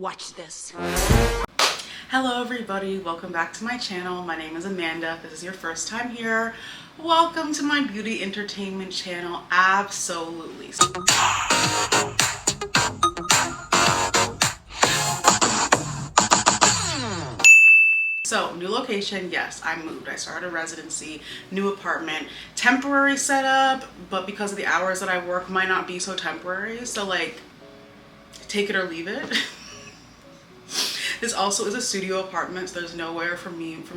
Watch this. Hello everybody, welcome back to my channel. My name is Amanda. If this is your first time here, welcome to my beauty entertainment channel. Absolutely. So, new location, yes, I moved. I started a residency, new apartment, temporary setup, but because of the hours that I work might not be so temporary. So like, take it or leave it. This also is a studio apartment, so there's nowhere for me to put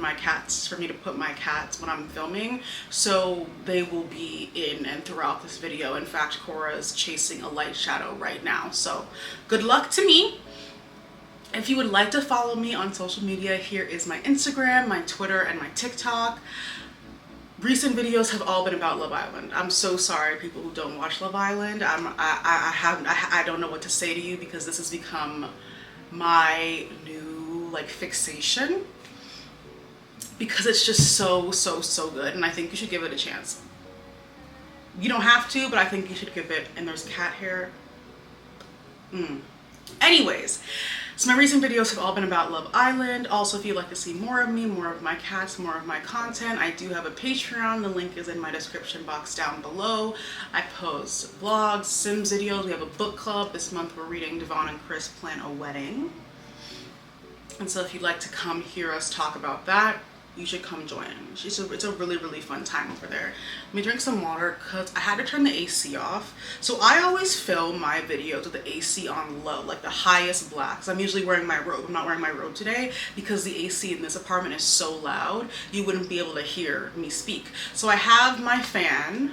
my cats when I'm filming. So they will be in and throughout this video. In fact, Cora is chasing a light shadow right now. So good luck to me. If you would like to follow me on social media, here is my Instagram, my Twitter, and my TikTok. Recent videos have all been about Love Island. I'm so sorry, people who don't watch Love Island. I don't know what to say to you because this has become my new like fixation because it's just so good, and I think you should give it a chance. You don't have to, but I think you should give it. And there's cat hair. Anyways, so my recent videos have all been about Love Island. Also, if you'd like to see more of me, more of my cats, more of my content, I do have a Patreon. The link is in my description box down below. I post vlogs, Sims videos. We have a book club. This month we're reading Devon and Chris Plan a Wedding. And so if you'd like to come hear us talk about that, you should come join. It's a really fun time over there. Let me drink some water because I had to turn the AC off. So I always film my videos with the AC on low, like the highest blacks. I'm usually wearing my robe. I'm not wearing my robe today because the AC in this apartment is so loud, you wouldn't be able to hear me speak. So I have my fan.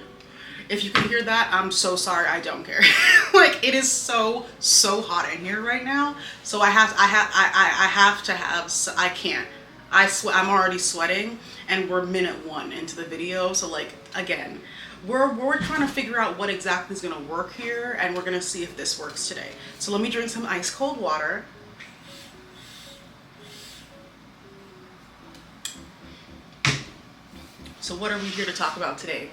If you can hear that, I'm so sorry, I don't care. Like, it is so hot in here right now. So I can't. I'm already sweating, and we're minute 1 into the video. So like, again, we're trying to figure out what exactly is gonna work here, and we're gonna see if this works today. So let me drink some ice cold water. So what are we here to talk about today?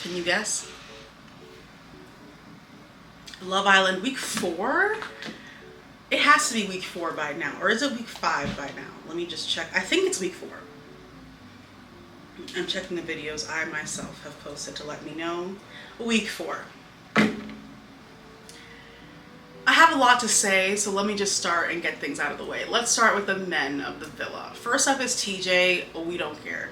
Can you guess? Love Island week 4? It has to be week 4 by now, or is it week 5 by now? Let me just check. I think it's week 4. I'm checking the videos I myself have posted to let me know. Week 4. I have a lot to say, so let me just start and get things out of the way. Let's start with the men of the villa. First up is TJ. We don't care.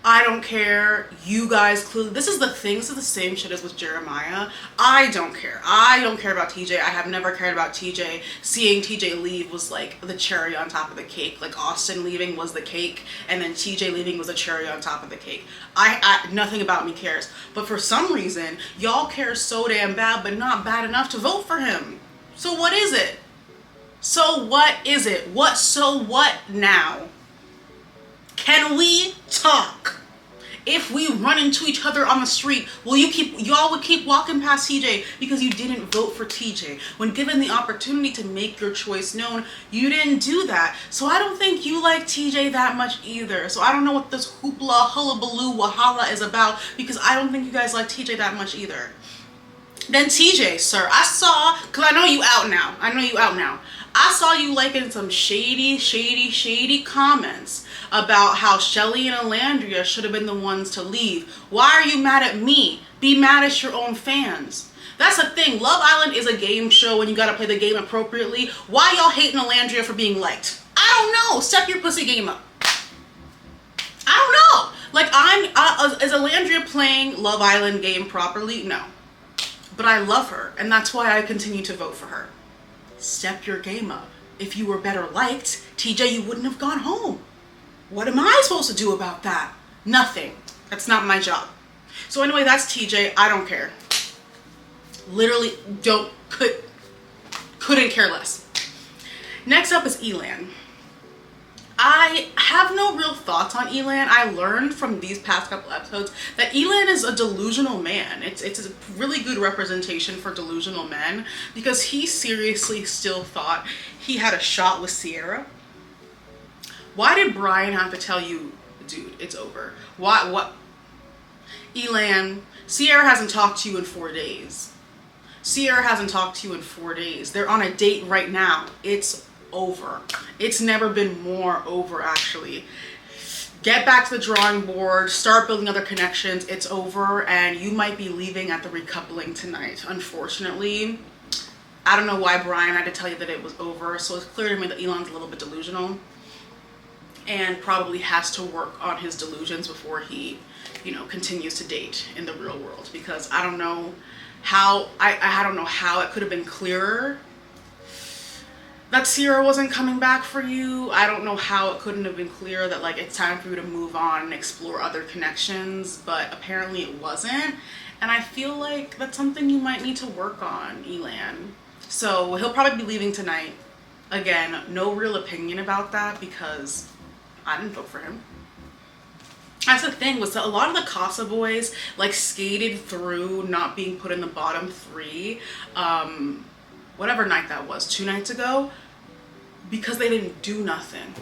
I don't care. You guys clearly, this is the thing. This is the same shit as with Jeremiah. I don't care. I don't care about TJ. I have never cared about TJ. Seeing TJ leave was like the cherry on top of the cake. Like Austin leaving was the cake, and then TJ leaving was a cherry on top of the cake. Nothing about me cares. But for some reason, y'all care so damn bad, but not bad enough to vote for him. So what is it? So what is it? So what now? Can we talk? If we run into each other on the street, y'all would keep walking past TJ because you didn't vote for TJ. When given the opportunity to make your choice known, you didn't do that. So I don't think you like TJ that much either. So I don't know what this hoopla, hullabaloo, wahala is about, because I don't think you guys like TJ that much either. Then TJ, sir, I saw, because I know you out now. I saw you liking some shady comments about how Shelly and Alandria should have been the ones to leave. Why are you mad at me? Be mad at your own fans. That's the thing. Love Island is a game show and you gotta play the game appropriately. Why y'all hating Alandria for being liked? I don't know. Step your pussy game up. I don't know. Like, is Alandria playing Love Island game properly? No. But I love her, and that's why I continue to vote for her. Step your game up. If you were better liked, TJ, you wouldn't have gone home. What am I supposed to do about that? Nothing. That's not my job. So anyway, that's TJ. I don't care. Literally couldn't care less. Next up is Elan. I have no real thoughts on Elan. I learned from these past couple episodes that Elan is a delusional man. It's a really good representation for delusional men, because he seriously still thought he had a shot with Sierra. Why did Brian have to tell you, dude, it's over? What? Elan, Sierra hasn't talked to you in 4 days. Sierra hasn't talked to you in 4 days. They're on a date right now. It's over. It's never been more over, actually. Get back to the drawing board, start building other connections. It's over, and you might be leaving at the recoupling tonight, unfortunately. I don't know why Brian had to tell you that it was over, so it's clear to me that Elan's a little bit delusional and probably has to work on his delusions before he, you know, continues to date in the real world, because I don't know how, I don't know how it could have been clearer that Sierra wasn't coming back for you. I don't know how it couldn't have been clear that, like, it's time for you to move on and explore other connections, but apparently it wasn't. And I feel like that's something you might need to work on, Elan. So he'll probably be leaving tonight. Again, no real opinion about that because I didn't vote for him. That's the thing, was that a lot of the Casa boys, like, skated through not being put in the bottom 3, whatever night that was, 2 nights ago, because they didn't do nothing.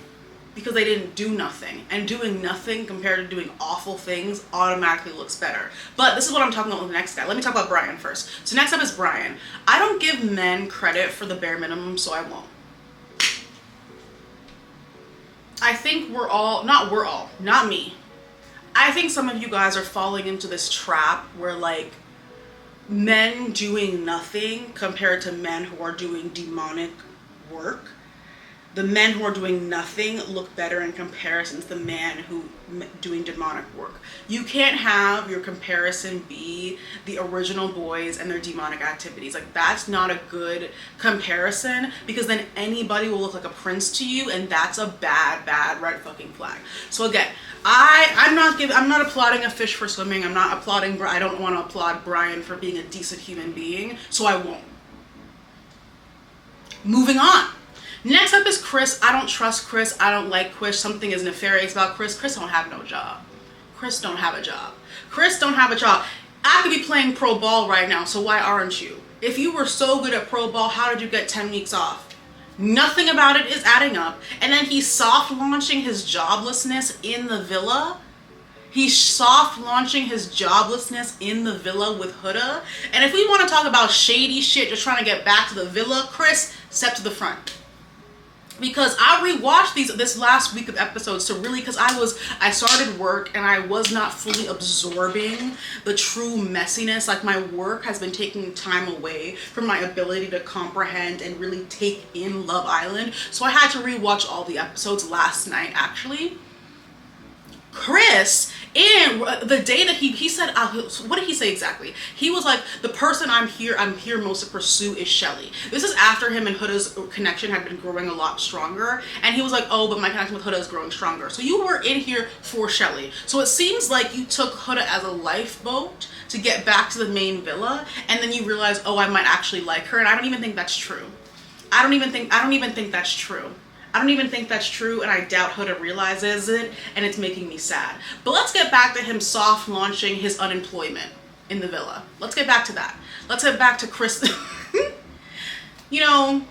Because they didn't do nothing. And doing nothing compared to doing awful things automatically looks better. But this is what I'm talking about with the next guy. Let me talk about Brian first. So next up is Brian. I don't give men credit for the bare minimum, so I won't. I think not me. I think some of you guys are falling into this trap where, like, men doing nothing compared to men who are doing demonic work. The men who are doing nothing look better in comparison to the man who doing demonic work. You can't have your comparison be the original boys and their demonic activities. Like, that's not a good comparison, because then anybody will look like a prince to you, and that's a bad red fucking flag. So again, I'm not applauding a fish for swimming. I don't want to applaud Brian for being a decent human being, so I won't. Moving on. Next up is Chris. I don't trust Chris. I don't like Chris. Something is nefarious about Chris. Chris don't have no job. Chris don't have a job. Chris don't have a job. I could be playing pro ball right now, so why aren't you? If you were so good at pro ball, how did you get 10 weeks off? Nothing about it is adding up. And then he's soft launching his joblessness in the villa. He's soft launching his joblessness in the villa with Huda. And if we want to talk about shady shit, just trying to get back to the villa, Chris, step to the front. Because I rewatched this last week of episodes to really, because I started work and I was not fully absorbing the true messiness. Like, my work has been taking time away from my ability to comprehend and really take in Love Island. So I had to rewatch all the episodes last night, actually. Chris, and the day that he said, what did he say exactly? He was like, the person I'm here most to pursue is Shelly. This is after him and Huda's connection had been growing a lot stronger. And he was like, oh, but my connection with Huda is growing stronger. So you were in here for Shelly. So it seems like you took Huda as a lifeboat to get back to the main villa. And then you realized, oh, I might actually like her. And I don't even think that's true. I don't even think that's true. I don't even think that's true, and I doubt Huda realizes it, and it's making me sad. But let's get back to him soft launching his unemployment in the villa. Let's get back to that. Let's get back to Chris. You know,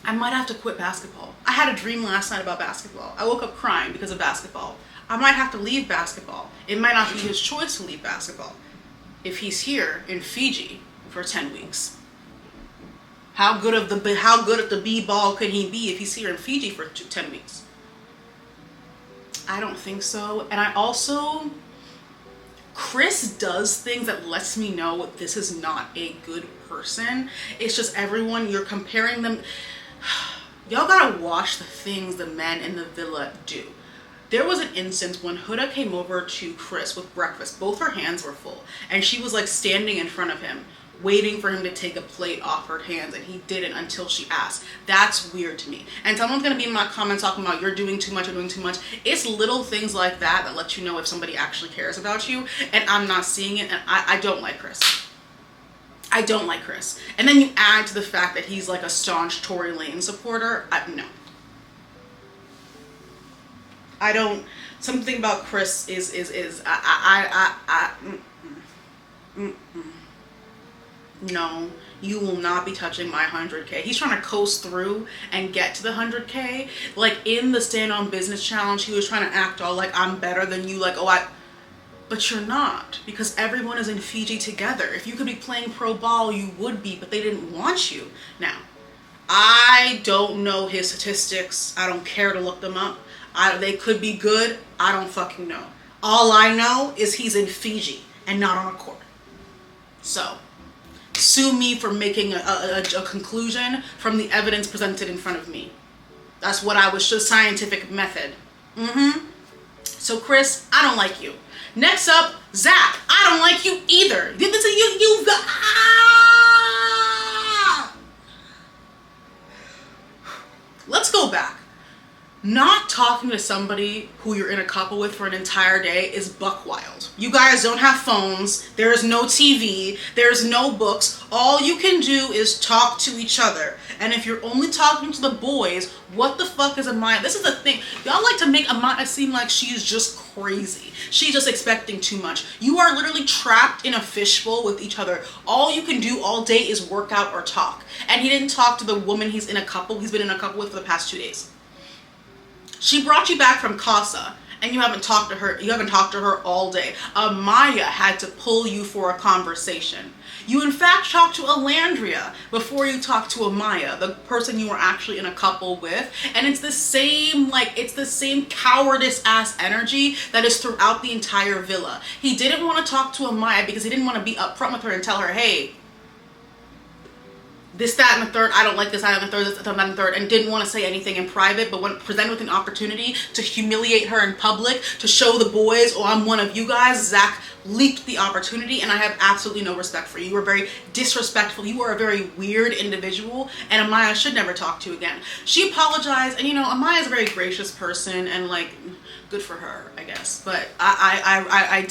I might have to quit basketball. I had a dream last night about basketball. I woke up crying because of basketball. I might have to leave basketball. It might not be his choice to leave basketball if he's here in Fiji for 10 weeks. How good at the b-ball could he be if he's here in Fiji for 10 weeks? I don't think so. And I also, Chris does things that lets me know this is not a good person. It's just everyone, you're comparing them. Y'all gotta watch the things the men in the villa do. There was an instance when Huda came over to Chris with breakfast. Both her hands were full. And she was like standing in front of him, waiting for him to take a plate off her hands, and he didn't until she asked. That's weird to me. And someone's gonna be in my comments talking about you're doing too much or doing too much. It's little things like that that let you know if somebody actually cares about you, and I'm not seeing it, and I don't like Chris. I don't like Chris. And then you add to the fact that he's like a staunch Tory Lane supporter. No. I don't, something about Chris no, you will not be touching my 100K. He's trying to coast through and get to the 100K. Like in the Stand on Business challenge, he was trying to act all like I'm better than you. Like, oh, But you're not, because everyone is in Fiji together. If you could be playing pro ball, you would be, but they didn't want you. Now, I don't know his statistics. I don't care to look them up. They could be good. I don't fucking know. All I know is he's in Fiji and not on a court. So, sue me for making a conclusion from the evidence presented in front of me. That's what I was, just scientific method. So Chris, I don't like you. Next up, Zach, I don't like you either. You've got... Let's go back. Not talking to somebody who you're in a couple with for an entire day is buck wild. You guys don't have phones. There is no TV. There's no books. All you can do is talk to each other. And if you're only talking to the boys, what the fuck is Amaya? This is the thing. Y'all like to make Amaya seem like she's just crazy. She's just expecting too much. You are literally trapped in a fishbowl with each other. All you can do all day is work out or talk. And he didn't talk to the woman he's been in a couple with for the past 2 days. She brought you back from Casa, and you haven't talked to her. You haven't talked to her all day. Amaya had to pull you for a conversation. You in fact talked to Alandria before you talked to Amaya, the person you were actually in a couple with. And it's the same, cowardice ass energy that is throughout the entire villa. He didn't want to talk to Amaya because he didn't want to be upfront with her and tell her, hey, this, that, and the third, I don't like this, that, and the third, this, that, and the third, and didn't want to say anything in private, but when presented with an opportunity to humiliate her in public, to show the boys, oh, I'm one of you guys, Zach leaked the opportunity, and I have absolutely no respect for you. You are very disrespectful. You are a very weird individual, and Amaya should never talk to you again. She apologized, and Amaya's a very gracious person, and good for her, I guess. But I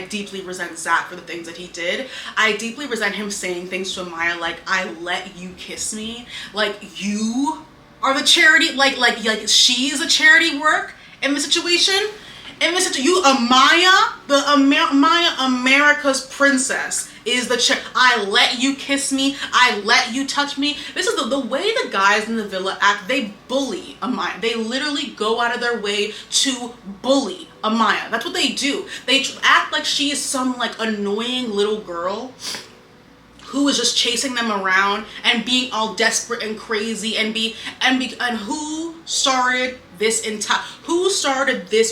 deeply resent Zach for the things that he did. I deeply resent him saying things to Amaya like, I let you kiss me. Like, you are the charity, like she's a charity work in the situation. Amaya, Amaya, America's princess, is the I let you kiss me, I let you touch me. This is the way the guys in the villa act. They bully Amaya. They literally go out of their way to bully Amaya. That's what they do. They act like she is some annoying little girl who is just chasing them around and being all desperate and crazy and who started this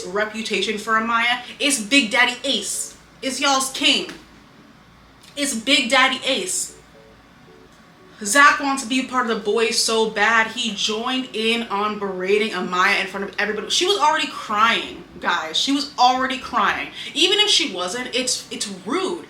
reputation for Amaya? It's Big Daddy Ace. It's y'all's king. It's Big Daddy Ace. Zach wants to be a part of the boys so bad, he joined in on berating Amaya in front of everybody. She was already crying, guys. She was already crying. Even if she wasn't, it's rude.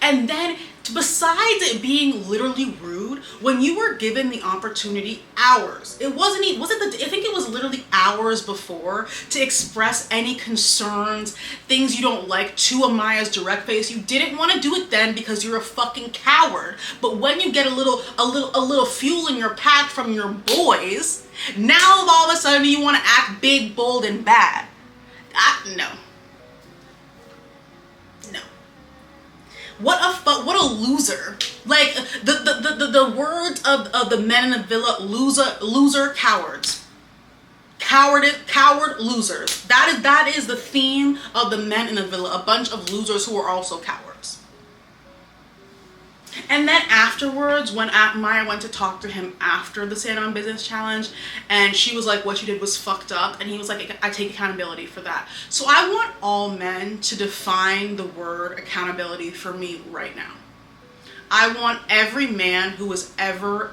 And then, besides it being literally rude, when you were given the opportunity hours, I think it was literally hours before, to express any concerns, things you don't like to Amaya's direct face. You didn't want to do it then because you're a fucking coward. But when you get a little fuel in your pack from your boys, now all of a sudden you want to act big, bold, and bad. No. What a loser. Like the words of the men in the villa, loser cowards. Coward losers. That is the theme of the men in the villa, a bunch of losers who are also cowards. And then afterwards, when Maya went to talk to him after the Stand On Business Challenge, and she was like, what you did was fucked up, and he was like, I take accountability for that. So I want all men to define the word accountability for me right now. I want every man who has ever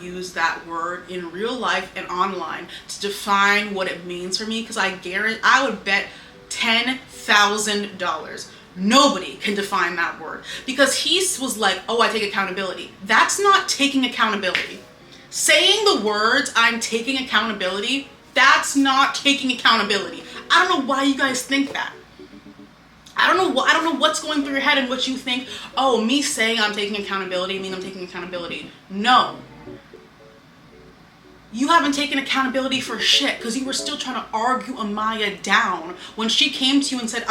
used that word in real life and online to define what it means for me, because I would bet $10,000 nobody can define that word, because he was like, oh, I take accountability. That's not taking accountability. Saying the words, I'm taking accountability, that's not taking accountability. I don't know why you guys think that. I don't know what's going through your head and what you think, oh, me saying I'm taking accountability means I'm taking accountability. No. You haven't taken accountability for shit, because you were still trying to argue Amaya down when she came to you and said,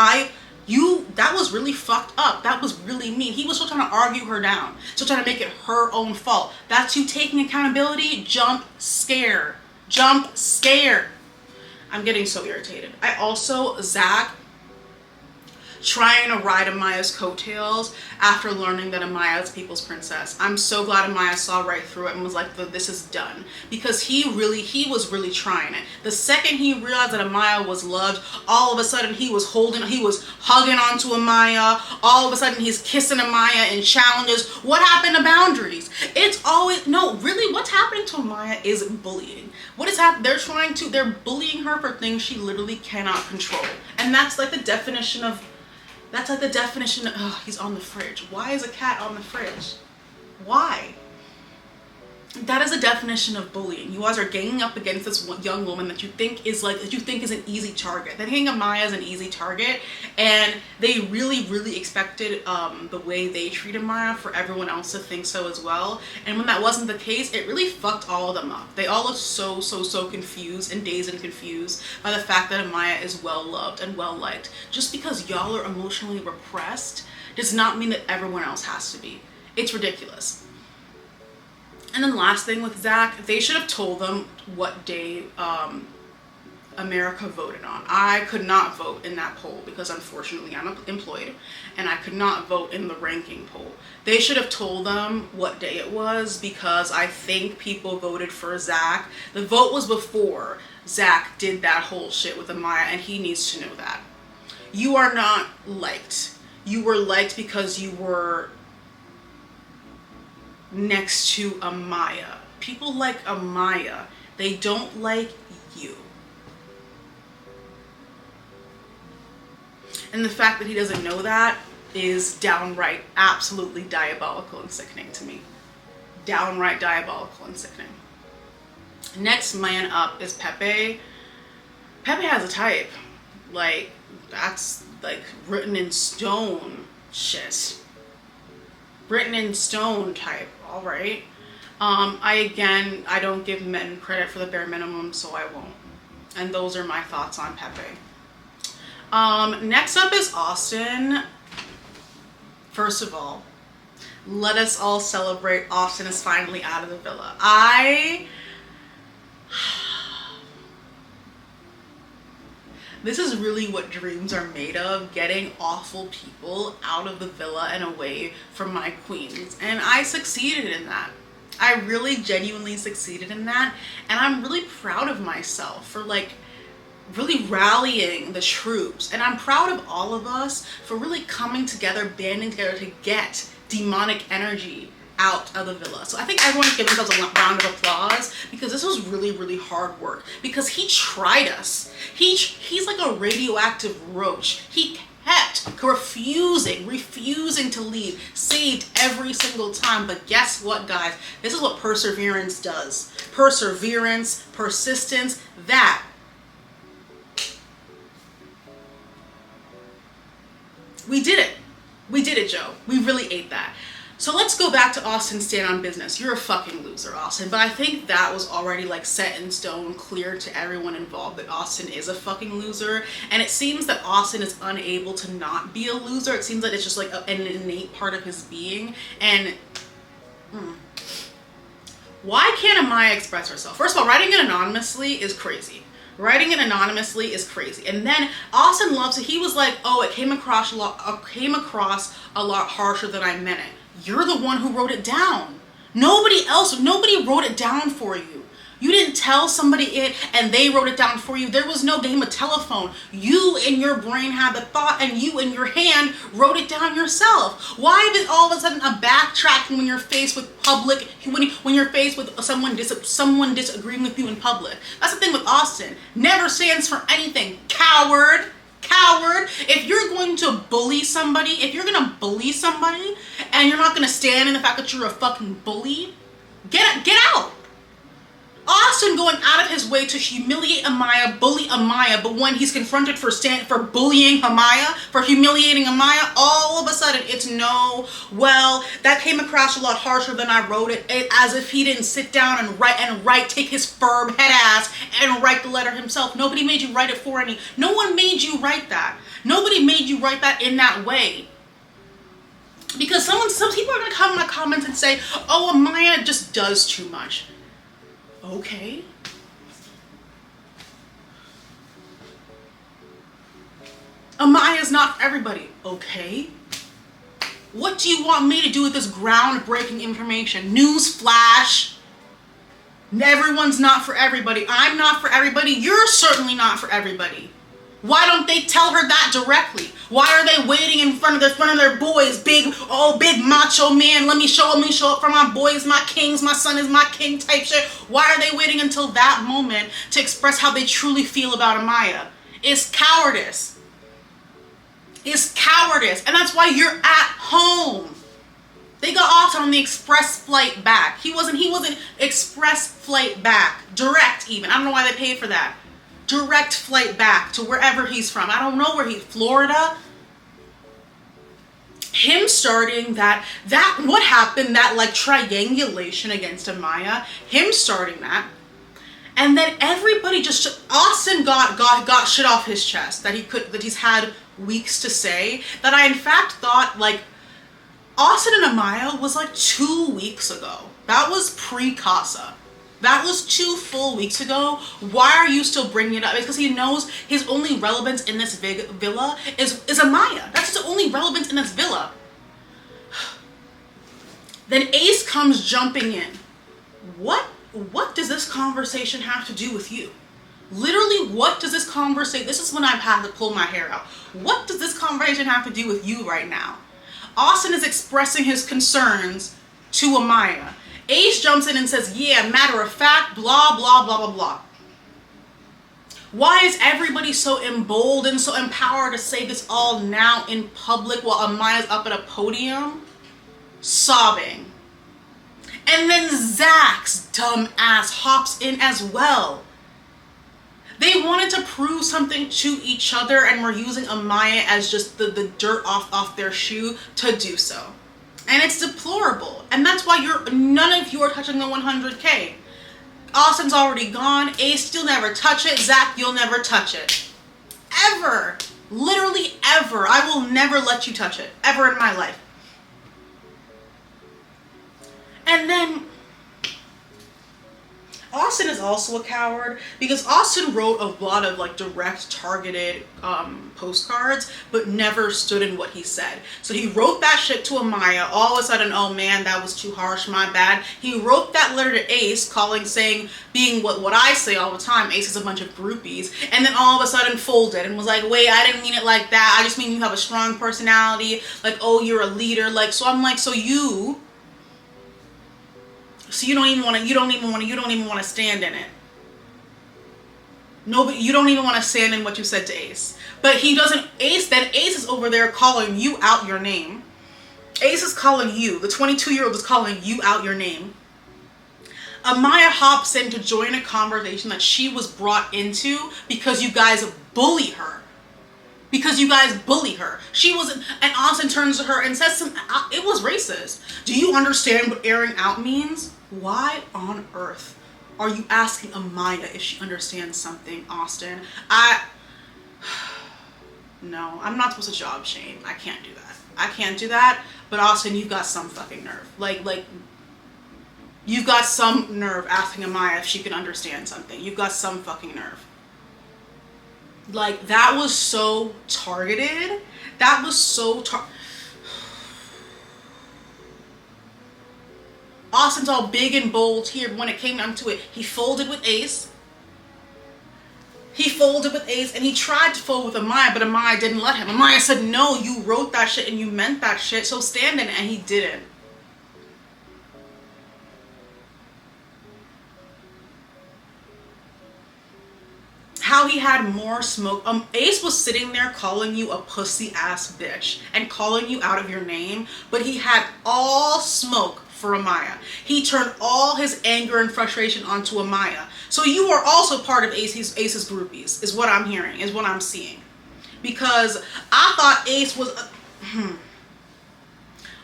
that was really fucked up. That was really mean. He was still trying to argue her down. Still trying to make it her own fault. That's you taking accountability. Jump scare. Jump scare. I'm getting so irritated. Zach trying to ride Amaya's coattails after learning that Amaya is people's princess. I'm so glad Amaya saw right through it and was like, this is done. Because he was really trying it. The second he realized that Amaya was loved, all of a sudden he was hugging onto Amaya. All of a sudden he's kissing Amaya in challenges. What happened to boundaries? It's always, no, really what's happening to Amaya is bullying. What is happening? They're bullying her for things she literally cannot control. And that's like the definition of, oh, he's on the fridge. Why is a cat on the fridge? Why? That is a definition of bullying. You guys are ganging up against this young woman that you think is an easy target. They think Amaya is an easy target, and they really expected the way they treated Amaya for everyone else to think so as well. And when that wasn't the case, it really fucked all of them up. They all look so confused and dazed and confused by the fact that Amaya is well loved and well liked. Just because y'all are emotionally repressed does not mean that everyone else has to be. It's ridiculous. And then last thing with Zach, they should have told them what day America voted on. I could not vote in that poll because unfortunately I'm employed, and I could not vote in the ranking poll. They should have told them what day it was, because I think people voted for Zach. The vote was before Zach did that whole shit with Amaya, and he needs to know that. You are not liked. You were liked because you were next to Amaya. People like Amaya. They don't like you. And the fact that he doesn't know that is downright absolutely diabolical and sickening to me. Downright diabolical and sickening. Next man up is Pepe. Pepe has a type. Like, that's like written in stone shit. Written in stone type. All right. I don't give men credit for the bare minimum, so I won't. And those are my thoughts on Pepe. Next up is Austin. First of all, let us all celebrate Austin is finally out of the villa. This is really what dreams are made of, getting awful people out of the villa and away from my queens. And I succeeded in that. I really genuinely succeeded in that. And I'm really proud of myself for like really rallying the troops. And I'm proud of all of us for really coming together, banding together to get demonic energy out of the villa. So I think everyone should give themselves a round of applause, because this was really hard work, because he tried us. He's like a radioactive roach. He kept refusing to leave, saved every single time. But guess what, guys? This is what perseverance does. Perseverance, persistence, that. We did it. We did it, Joe. We really ate that. So let's go back to Austin's stand on business. You're a fucking loser, Austin. But I think that was already like set in stone, clear to everyone involved that Austin is a fucking loser. And it seems that Austin is unable to not be a loser. It seems like it's just like an innate part of his being. And why can't Amaya express herself? First of all, writing it anonymously is crazy. Writing it anonymously is crazy. And then Austin loves it. He was like, oh, it came across a lot harsher than I meant it. You're the one who wrote it down. Nobody wrote it down for you. You didn't tell somebody it and they wrote it down for you. There was no game of telephone. You in your brain had the thought, and you in your hand wrote it down yourself. Why is it all of a sudden a backtracking when you're faced with when you're faced with someone disagreeing with you in public? That's the thing with Austin. Never stands for anything. Coward. If you're going to bully somebody, and you're not going to stand in the fact that you're a fucking bully, get out. Austin going out of his way to humiliate Amaya, bully Amaya, but when he's confronted for bullying Amaya, for humiliating Amaya, all of a sudden it's no, well, that came across a lot harsher than I wrote it, as if he didn't sit down and write, take his firm head ass and write the letter himself. Nobody made you write it for any. No one made you write that. Nobody made you write that in that way. Because some people are gonna come in my comments and say, oh, Amaya just does too much. Okay. Amaya's not for everybody. Okay. What do you want me to do with this groundbreaking information? News flash. Everyone's not for everybody. I'm not for everybody. You're certainly not for everybody. Why don't they tell her that directly? Why are they waiting in front of their boys? Big macho man. Let me show up for my boys, my kings, my son is my king type shit. Why are they waiting until that moment to express how they truly feel about Amaya? It's cowardice. It's cowardice. And that's why you're at home. They got off on the express flight back. He wasn't express flight back. Direct even. I don't know why they paid for that. Direct flight back to wherever he's from. I don't know where Florida. Him starting that what happened, that like triangulation against Amaya, him starting that. And then everybody just, Austin got shit off his chest that he's had weeks to say, that I in fact thought like Austin and Amaya was like 2 weeks ago. That was pre-Casa. That was 2 full weeks ago. Why are you still bringing it up? It's because he knows his only relevance in this villa is Amaya. That's his only relevance in this villa. Then Ace comes jumping in. What does this conversation have to do with you? Literally, what does this conversation... This is when I've had to pull my hair out. What does this conversation have to do with you right now? Austin is expressing his concerns to Amaya. Ace jumps in and says, yeah, matter of fact, blah, blah, blah, blah, blah. Why is everybody so emboldened, so empowered to say this all now in public while Amaya's up at a podium? Sobbing. And then Zach's dumb ass hops in as well. They wanted to prove something to each other and were using Amaya as just the dirt off their shoe to do so. And it's deplorable. And that's why none of you are touching the 100K. Austin's already gone. Ace, you'll never touch it. Zach, you'll never touch it. Ever. Literally ever. I will never let you touch it. Ever in my life. And then Austin is also a coward because Austin wrote a lot of like direct targeted postcards but never stood in what he said. So he wrote that shit to Amaya. All of a sudden, oh man, that was too harsh, my bad. He wrote that letter to Ace being what I say all the time, Ace is a bunch of groupies, and then all of a sudden folded and was like, wait, I didn't mean it like that. I just mean you have a strong personality, like, oh, you're a leader. Like, so I'm like, so you don't even want to stand in it. No, but you don't even want to stand in what you said to Ace. But Ace is over there calling you out your name. Ace is calling you, the 22-year-old is calling you out your name. Amaya hops in to join a conversation that she was brought into because you guys bully her. She wasn't, and Austin turns to her and says it was racist. Do you understand what airing out means? Why on earth are you asking Amaya if she understands something, Austin? No, I'm not supposed to job shame. I can't do that. But Austin, you've got some fucking nerve. Like, you've got some nerve asking Amaya if she can understand something. You've got some fucking nerve. Like, that was so targeted. Austin's all big and bold here, but when it came down to it, he folded with Ace. And he tried to fold with Amaya, but Amaya didn't let him. Amaya said, no, you wrote that shit and you meant that shit, so stand in it, and he didn't. How he had more smoke. Ace was sitting there calling you a pussy ass bitch and calling you out of your name, but he had all smoke for Amaya. He turned all his anger and frustration onto Amaya. So you are also part of Ace's groupies, is what I'm hearing, is what I'm seeing. Because I thought Ace was...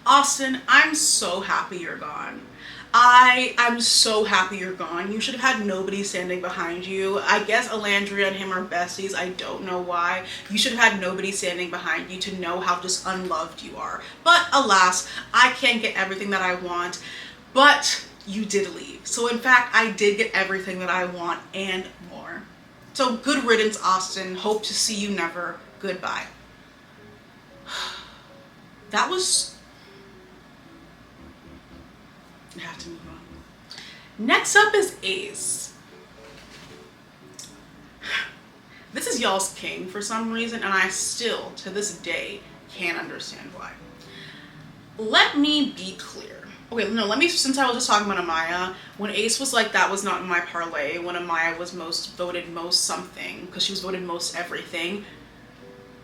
Austin, I'm so happy you're gone. I'm so happy you're gone. You should have had nobody standing behind you. I guess Alandria and him are besties. I don't know why. You should have had nobody standing behind you to know how just unloved you are. But alas, I can't get everything that I want. But you did leave. So in fact, I did get everything that I want and more. So good riddance, Austin. Hope to see you never. Goodbye. That was... I have to move on. Next up is Ace. This is y'all's king for some reason, and I still, to this day, can't understand why. Let me be clear. Okay, no, since I was just talking about Amaya, when Ace was like, that was not my parlay, when Amaya was voted most something, because she was voted most everything,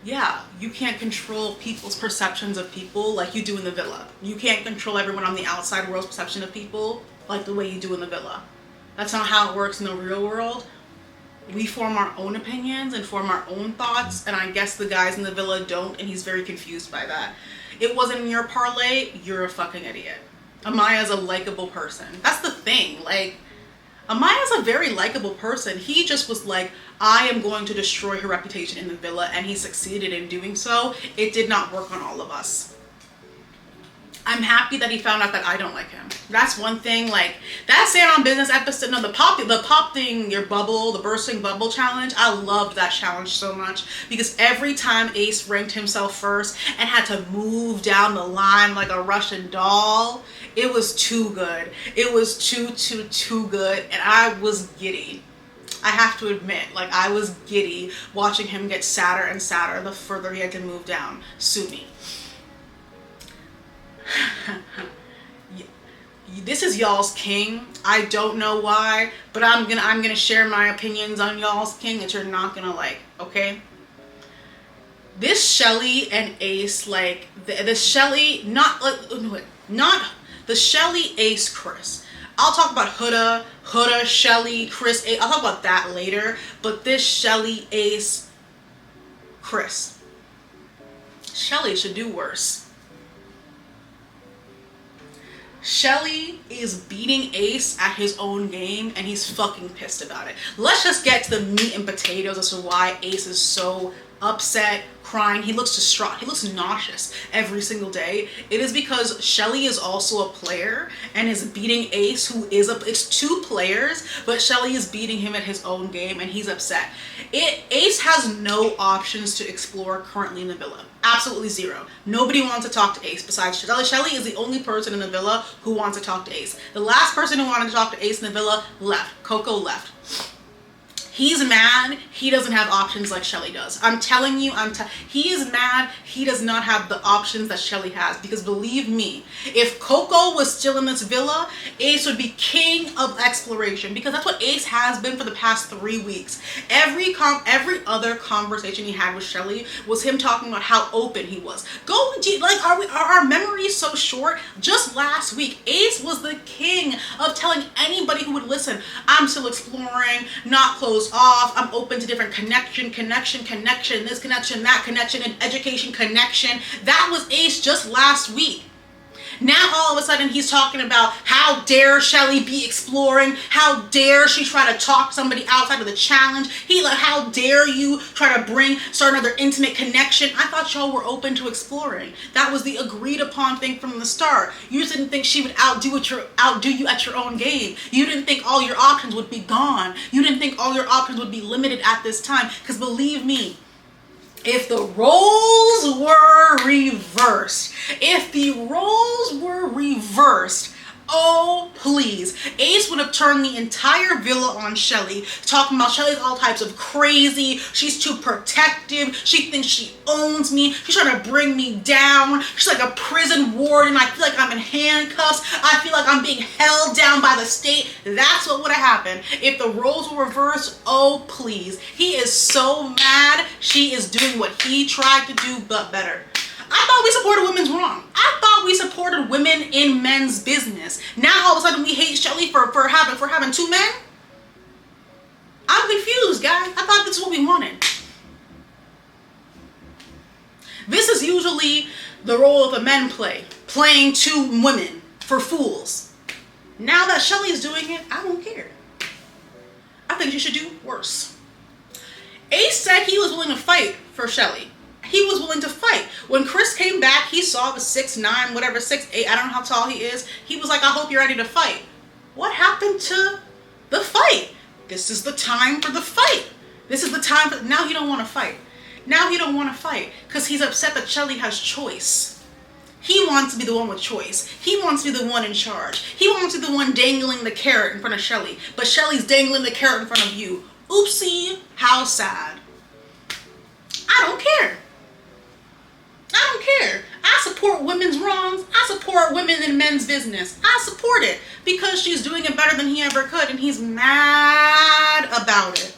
yeah, you can't control people's perceptions of people like you do in the villa. You can't control everyone on the outside world's perception of people like the way you do in the villa. That's not how it works in the real world. We form our own opinions and form our own thoughts, and I guess the guys in the villa don't, and he's very confused by that. It wasn't in your parlay, you're a fucking idiot. Amaya's a likable person. That's the thing, like, Amaya's a very likable person. He just was like, I am going to destroy her reputation in the villa, and he succeeded in doing so. It did not work on all of us. I'm happy that he found out that I don't like him. That's one thing, like, that Stand on Business episode, no, the pop thing, your bubble, the bursting bubble challenge, I loved that challenge so much, because every time Ace ranked himself first and had to move down the line like a Russian doll, it was too good. It was too good, and I was giddy. I have to admit, like, I was giddy watching him get sadder and sadder the further he had to move down. Sue me. This is y'all's king. I don't know why, but I'm gonna share my opinions on y'all's king that you're not gonna like, okay? This Shelly and Ace, like the Shelly, not the Shelly, Ace, Chris. I'll talk about Huda, Shelly, Chris, Ace. I'll talk about that later, but this Shelly, Ace, Chris. Shelly should do worse. Shelly is beating Ace at his own game, and he's fucking pissed about it. Let's just get to the meat and potatoes as to why Ace is so upset, crying. He looks distraught. He looks nauseous every single day. It is because Shelly is also a player and is beating Ace, who is it's two players, but Shelly is beating him at his own game, and he's upset. Ace has no options to explore currently in the villa. Absolutely zero. Nobody wants to talk to Ace besides Shelly. Shelly is the only person in the villa who wants to talk to Ace. The last person who wanted to talk to Ace in the villa left. Coco left. He's mad he doesn't have options like Shelly does. I'm telling you, he is mad he does not have the options that Shelly has, because believe me, if Coco was still in this villa, Ace would be king of exploration, because that's what Ace has been for the past 3 weeks. Every other conversation he had with Shelly was him talking about how open he was. Are our memories so short? Just last week, Ace was the king of telling anybody who would listen, I'm still exploring, not closed off, I'm open to different connection, this connection, that connection, and education connection. That was Ace just last week. Now all of a sudden he's talking about how dare Shelly be exploring, how dare she try to talk somebody outside of the challenge, how dare you try to start another intimate connection. I thought y'all were open to exploring. That was the agreed upon thing from the start. You just didn't think she would outdo you at your own game. You didn't think all your options would be gone. You didn't think all your options would be limited at this time, because believe me, if the roles were reversed, oh please, Ace would have turned the entire villa on Shelly, talking about Shelly's all types of crazy, she's too protective, she thinks she owns me, she's trying to bring me down, she's like a prison warden, I feel like I'm in handcuffs, I feel like I'm being held down by the state. That's what would have happened if the roles were reversed. Oh please, he is so mad she is doing what he tried to do but better. I thought we supported women's wrong. I thought we supported women in men's business. Now all of a sudden we hate Shelly for having two men? I'm confused, guys. I thought this is what we wanted. This is usually the role of a men playing two women for fools. Now that Shelly's doing it, I don't care. I think she should do worse. Ace said he was willing to fight for Shelly. He was willing to fight. When Chris came back, he saw the 6'9", whatever, 6'8", I don't know how tall he is. He was like, I hope you're ready to fight. What happened to the fight? This is the time for the fight. This is the time now he don't want to fight. Now he don't want to fight because he's upset that Shelly has choice. He wants to be the one with choice. He wants to be the one in charge. He wants to be the one dangling the carrot in front of Shelly. But Shelly's dangling the carrot in front of you. Oopsie, how sad. I don't care. I don't care. I support women's wrongs. I support women in men's business. I support it because she's doing it better than he ever could, and he's mad about it.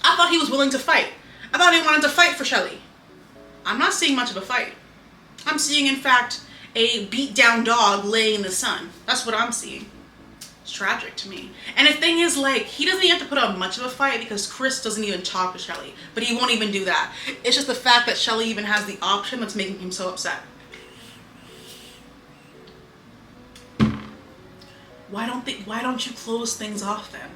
I thought he was willing to fight. I thought he wanted to fight for Shelly. I'm not seeing much of a fight. I'm seeing, in fact, a beat down dog laying in the sun. That's what I'm seeing. It's tragic to me. And the thing is, like, he doesn't even have to put up much of a fight because Chris doesn't even talk to Shelly. But he won't even do that. It's just the fact that Shelly even has the option that's making him so upset. Why don't you close things off then?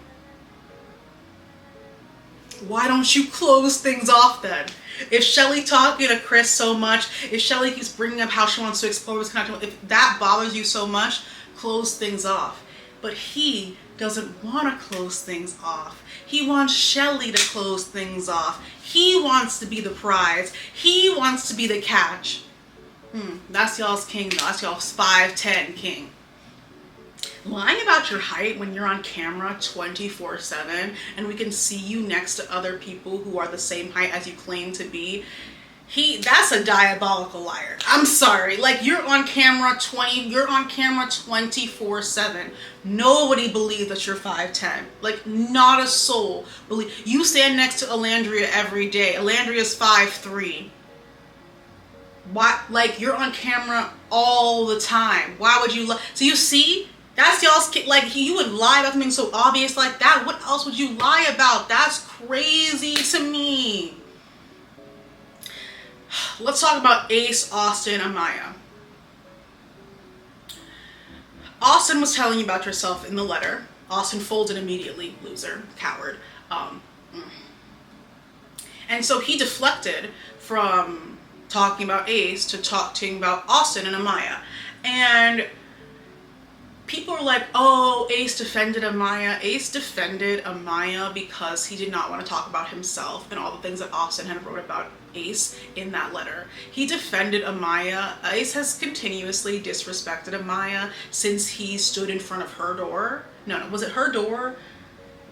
Why don't you close things off then? If Shelly talking to Chris so much, if Shelly keeps bringing up how she wants to explore this connection, if that bothers you so much, close things off. But he doesn't want to close things off. He wants Shelly to close things off. He wants to be the prize. He wants to be the catch. That's y'all's king though. That's y'all's 5'10" king. Lying about your height when you're on camera 24/7 and we can see you next to other people who are the same height as you claim to be, that's a diabolical liar. I'm sorry. Like, you're on camera 24/7. Nobody believes that you're 5'10". Like, not a soul believe. You stand next to Elandria every day. Elandria's 5'3". Why? Like, you're on camera all the time. Why would you lie? So you see, that's y'all's like, you would lie about something so obvious like that. What else would you lie about? That's crazy to me. Let's talk about Ace, Austin, Amaya. Austin was telling you about yourself in the letter. Austin folded immediately. Loser. Coward. And so he deflected from talking about Ace to talking about Austin and Amaya. And people are like, oh, Ace defended Amaya. Ace defended Amaya because he did not want to talk about himself and all the things that Austin had wrote about Ace in that letter. He defended Amaya. Ace has continuously disrespected Amaya since he stood in front of her door. No, was it her door?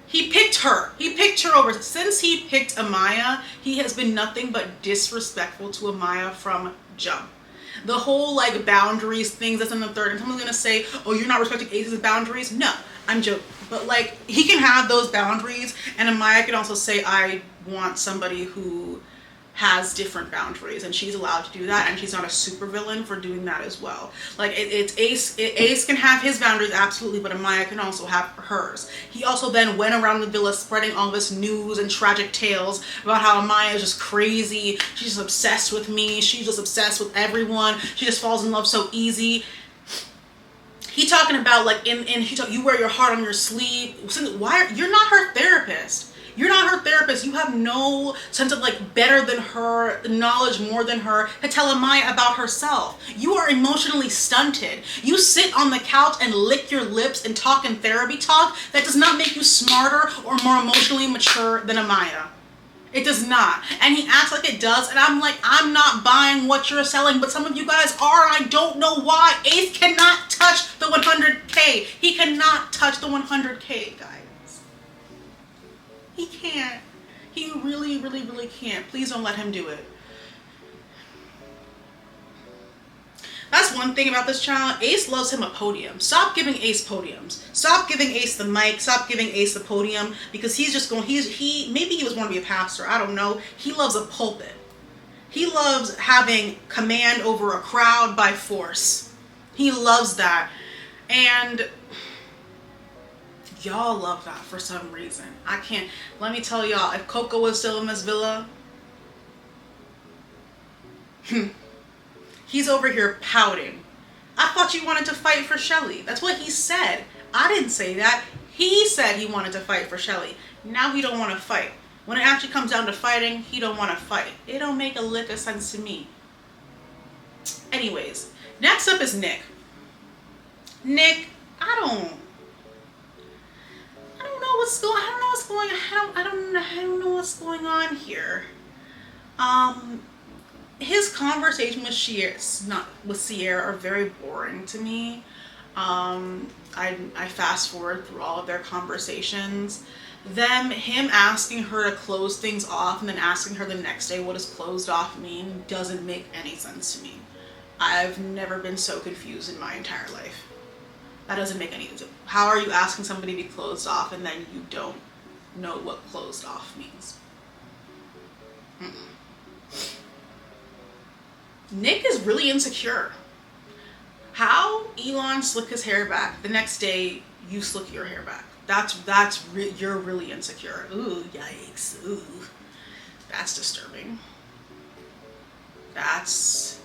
He picked her. He picked her over. Since he picked Amaya, he has been nothing but disrespectful to Amaya from jump. The whole, like, boundaries things that's in the third, and someone's gonna say, oh, you're not respecting Ace's boundaries. No, I'm joking. But, like, he can have those boundaries, and Amaya can also say, I want somebody who has different boundaries, and she's allowed to do that, and she's not a supervillain for doing that as well. Like, it's Ace. Ace can have his boundaries, absolutely, but Amaya can also have hers. He also then went around the villa spreading all this news and tragic tales about how Amaya is just crazy. She's just obsessed with me. She's just obsessed with everyone. She just falls in love so easy. He talking about, like, you wear your heart on your sleeve. You're not her therapist. You're not her therapist. You have no sense of, like, better than her, knowledge more than her to tell Amaya about herself. You are emotionally stunted. You sit on the couch and lick your lips and talk in therapy talk. That does not make you smarter or more emotionally mature than Amaya. It does not. And he acts like it does. And I'm like, I'm not buying what you're selling, but some of you guys are. I don't know why. Ace cannot touch the 100K. He cannot touch the 100K, guys. He can't. He really, really, really can't. Please don't let him do it. That's one thing about this child. Ace loves him a podium. Stop giving Ace podiums. Stop giving Ace the mic. Stop giving Ace the podium, because he's just going, maybe he was want to be a pastor. I don't know. He loves a pulpit. He loves having command over a crowd by force. He loves that. And y'all love that for some reason. I can't. Let me tell y'all, if Coco was still in this villa, he's over here pouting. I thought you wanted to fight for Shelly. That's what he said. I didn't say that. He said he wanted to fight for Shelly. Now he don't want to fight. When it actually comes down to fighting, he don't want to fight. It don't make a lick of sense to me. Anyways, next up is Nick. Nick, I don't know what's going on here. his conversation with Sierra are very boring to me. I fast forward through all of their conversations. Him asking her to close things off and then asking her the next day what does closed off mean doesn't make any sense to me. I've never been so confused in my entire life. That doesn't make any sense. How are you asking somebody to be closed off and then you don't know what closed off means? Nick is really insecure. How Elan slick his hair back, the next day you slick your hair back. You're really insecure. Ooh, yikes. Ooh, that's disturbing. That's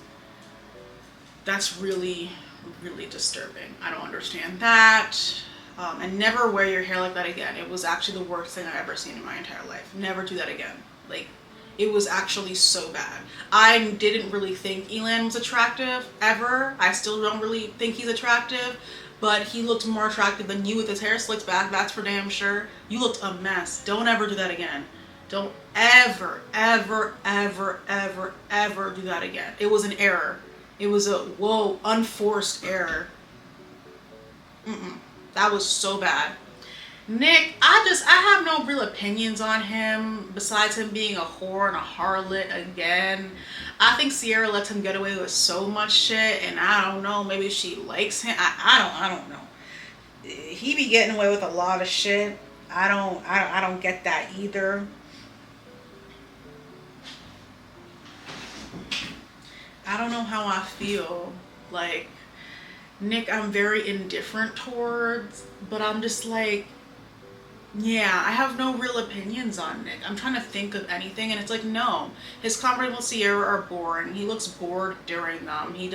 really, really disturbing. I don't understand that. And never wear your hair like that again. It was actually the worst thing I've ever seen in my entire life. Never do that again. Like, it was actually so bad. I didn't really think Elan was attractive, ever. I still don't really think he's attractive. But he looked more attractive than you with his hair slicked back. That's for damn sure. You looked a mess. Don't ever do that again. Don't ever, ever, ever, ever, ever do that again. It was an error. It was a, unforced error. That was so bad. Nick, I have no real opinions on him besides him being a whore and a harlot again. I think Sierra lets him get away with so much shit, and I don't know, maybe she likes him. I don't know. He be getting away with a lot of shit. I don't get that either. I don't know how I feel. Like, Nick, I'm very indifferent towards, but I'm just like, yeah, I have no real opinions on Nick. I'm trying to think of anything, and it's like, no. His conversations with Sierra are boring. He looks bored during them. He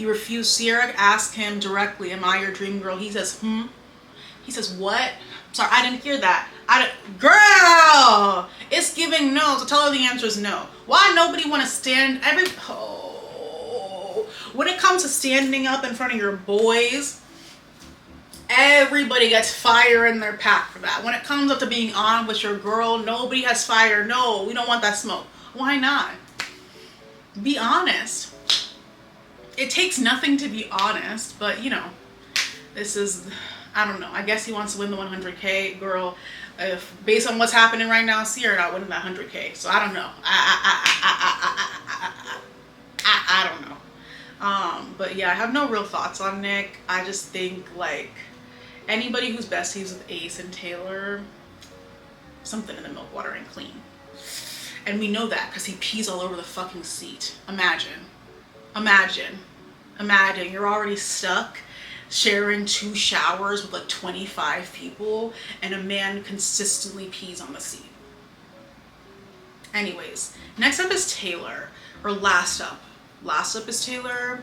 refused. Sierra asked him directly, am I your dream girl? He says, He says, what? Sorry, I didn't hear that. Girl! It's giving no, so tell her the answer is no. Why nobody want to stand, when it comes to standing up in front of your boys, everybody gets fire in their pack for that. When it comes up to being on with your girl, nobody has fire. No, we don't want that smoke. Why not? Be honest. It takes nothing to be honest, but you know, this is, I don't know. I guess he wants to win the 100K. Girl, if based on what's happening right now, Sierra not winning that 100K. So I don't know. I don't know. But yeah, I have no real thoughts on Nick. I just think like anybody who's besties with Ace and Taylor, something in the milk, water, and clean. And we know that because he pees all over the fucking seat. Imagine you're already stuck sharing 2 showers with like 25 people and a man consistently pees on the seat. Anyways, next up is Taylor, or last up is Taylor.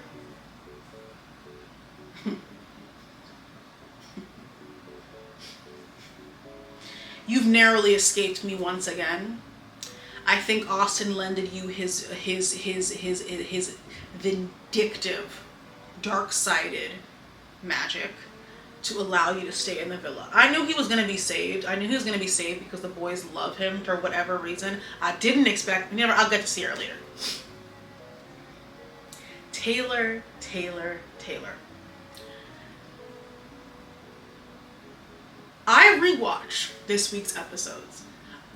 You've narrowly escaped me once again. I think Austin lended you his vindictive, dark-sided magic to allow you to stay in the villa. I knew he was going to be saved. Because the boys love him for whatever reason. I didn't expect, I'll get to see her later. Taylor. I rewatched this week's episodes.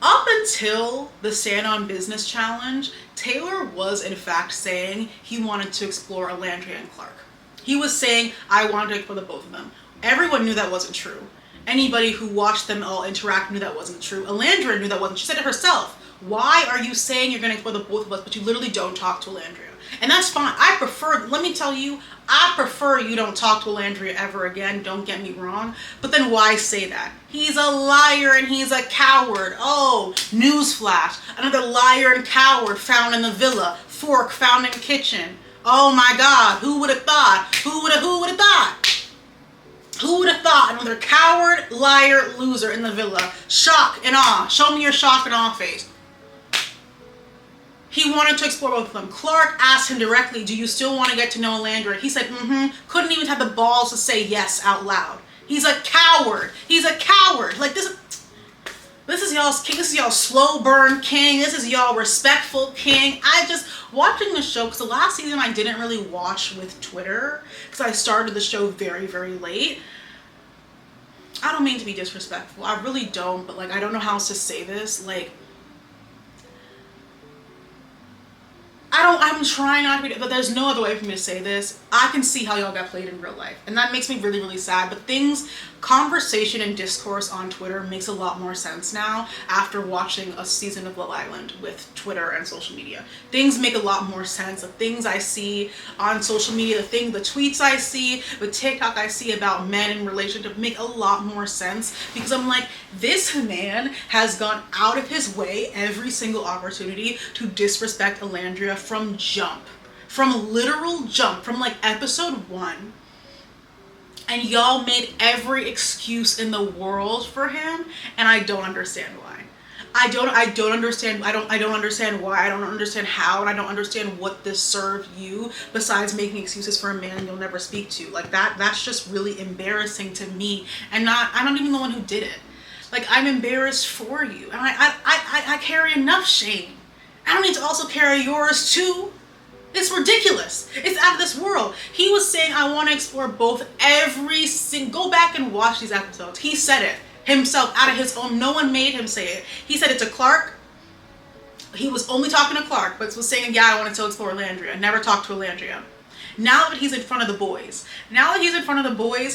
Up until the Stand on Business challenge, Taylor was in fact saying he wanted to explore Elandria and Clark. He was saying, I wanted to explore the both of them. Everyone knew that wasn't true. Anybody who watched them all interact knew that wasn't true. Elandria knew that wasn't. She said it herself. Why are you saying you're going to explore the both of us, but you literally don't talk to Elandria? And that's fine. Let me tell you, I prefer you don't talk to Elandria ever again. Don't get me wrong. But then why say that? He's a liar and he's a coward. Oh, newsflash. Another liar and coward found in the villa. Fork found in the kitchen. Oh my God. Who would have thought? Who would have thought? Who would have thought? Another coward, liar, loser in the villa. Shock and awe. Show me your shock and awe face. He wanted to explore both of them. Clark asked him directly, do you still want to get to know Elandria? He said, Couldn't even have the balls to say yes out loud. He's a coward. Like this is y'all's king. This is y'all slow burn king. This is y'all respectful king. watching the show, because the last season I didn't really watch with Twitter, because I started the show very, very late. I don't mean to be disrespectful. I really don't, but like, I don't know how else to say this. Like, I'm trying not to be, but there's no other way for me to say this. I can see how y'all got played in real life, and that makes me really, really sad. But conversation and discourse on Twitter makes a lot more sense now after watching a season of Love Island with Twitter and social media. Things make a lot more sense. The things I see on social media, the tweets I see, the TikTok I see about men in relationship make a lot more sense, because I'm like, this man has gone out of his way every single opportunity to disrespect Elandria from literal jump, from like episode 1. And y'all made every excuse in the world for him, and I don't understand why. I don't understand. I don't understand why. I don't understand how, and I don't understand what this served you besides making excuses for a man you'll never speak to. Like that's just really embarrassing to me, and I'm not even the one who did it. Like, I'm embarrassed for you, and I carry enough shame. I don't need to also carry yours too. It's ridiculous. It's out of this world. He was saying, I want to explore both go back and watch these episodes. He said it himself out of his own. No one made him say it. He said it to Clark. He was only talking to Clark, but was saying, yeah, I wanted to explore Elandria. Never talked to Elandria. Now that he's in front of the boys,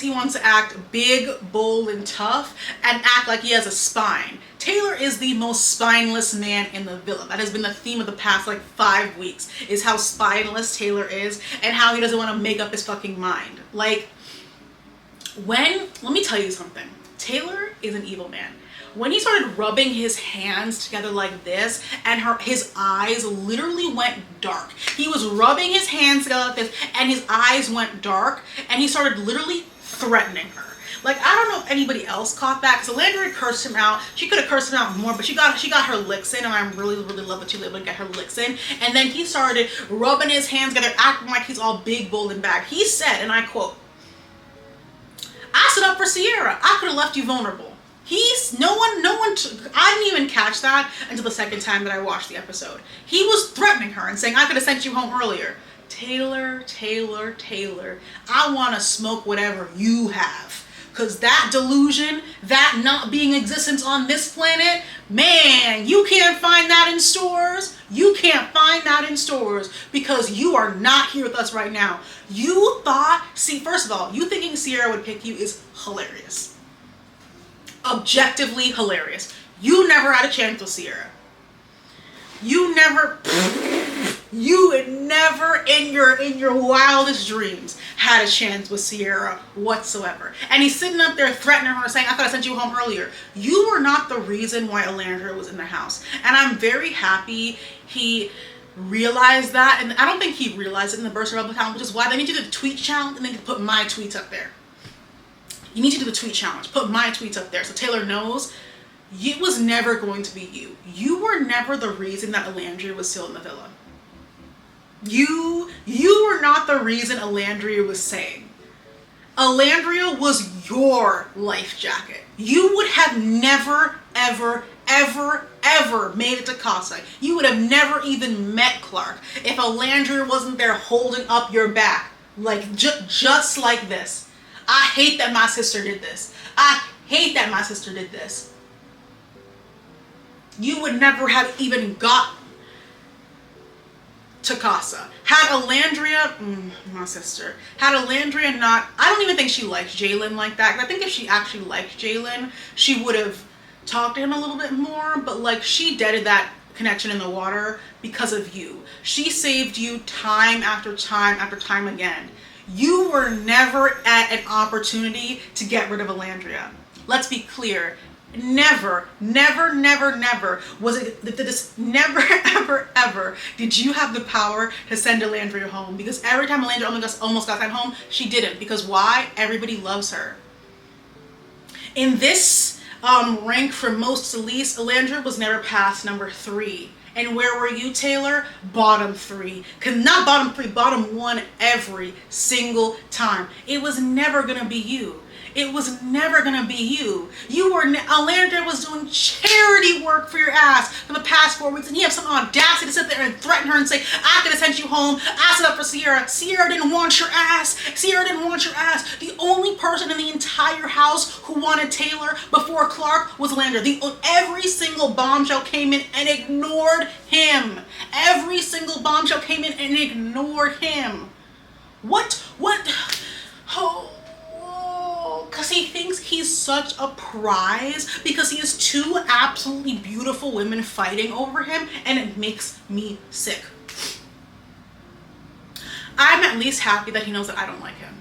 he wants to act big, bold, and tough, and act like he has a spine. Taylor is the most spineless man in the villa. That has been the theme of the past like 5 weeks, is how spineless Taylor is and how he doesn't want to make up his fucking mind. Like, let me tell you something. Taylor is an evil man. When he started rubbing his hands together like this, and his eyes literally went dark. He was rubbing his hands together like this, and his eyes went dark, and he started literally threatening her. Like, I don't know if anybody else caught that, because Elandria cursed him out. She could have cursed him out more, but she got her licks in, and I really, really love that she was able to get her licks in. And then he started rubbing his hands together, acting like he's all big, bold, and bad. He said, and I quote, "I stood up for Sierra. I could have left you vulnerable." I didn't even catch that until the second time that I watched the episode. He was threatening her and saying, I could have sent you home earlier. Taylor, I want to smoke whatever you have. Because that delusion, that not being existence on this planet, man, you can't find that in stores. You can't find that in stores because you are not here with us right now. First of all, you thinking Sierra would pick you is hilarious. Objectively hilarious. You never had a chance with Sierra. You would never in your wildest dreams had a chance with Sierra whatsoever. And he's sitting up there threatening her, saying, I could have sent you home earlier. You were not the reason why Elandria was in the house. And I'm very happy he realized that. And I don't think he realized it in the burst of rebel account, which is why they need to do the tweet challenge and they need to put my tweets up there. You need to do the tweet challenge. Put my tweets up there so Taylor knows it was never going to be you. You were never the reason that Elandria was still in the villa. You were not the reason Elandria was saying. Elandria was your life jacket. You would have never, ever, ever, ever made it to Casa. You would have never even met Clark if Elandria wasn't there holding up your back. Like, just like this. I hate that my sister did this. You would never have even got to Casa. Had Elandria, my sister, had Elandria not, I don't even think she liked Jalen like that. I think if she actually liked Jalen, she would have talked to him a little bit more, but like she deaded that connection in the water because of you. She saved you time after time after time again. You were never at an opportunity to get rid of Elandria. Let's be clear. Never was it this never ever did you have the power to send Elandria home, because every time Elandria almost got sent home, she didn't. Because why? Everybody loves her. In this rank from most to least, Elandria was never past number 3. And where were you, Taylor? Bottom 3. Not bottom 3, bottom 1 every single time. It was never gonna be you. It was never gonna be you. Alandria was doing charity work for your ass for the past 4 weeks, and you have some audacity to sit there and threaten her and say, I could have sent you home, I stood up for Sierra. Sierra didn't want your ass. Sierra didn't want your ass. The only person in the entire house who wanted Taylor before Clark was Alandria. Every single bombshell came in and ignored him. Every single bombshell came in and ignored him. What? Oh, because he thinks he's such a prize because he has two absolutely beautiful women fighting over him, and it makes me sick. I'm at least happy that he knows that I don't like him.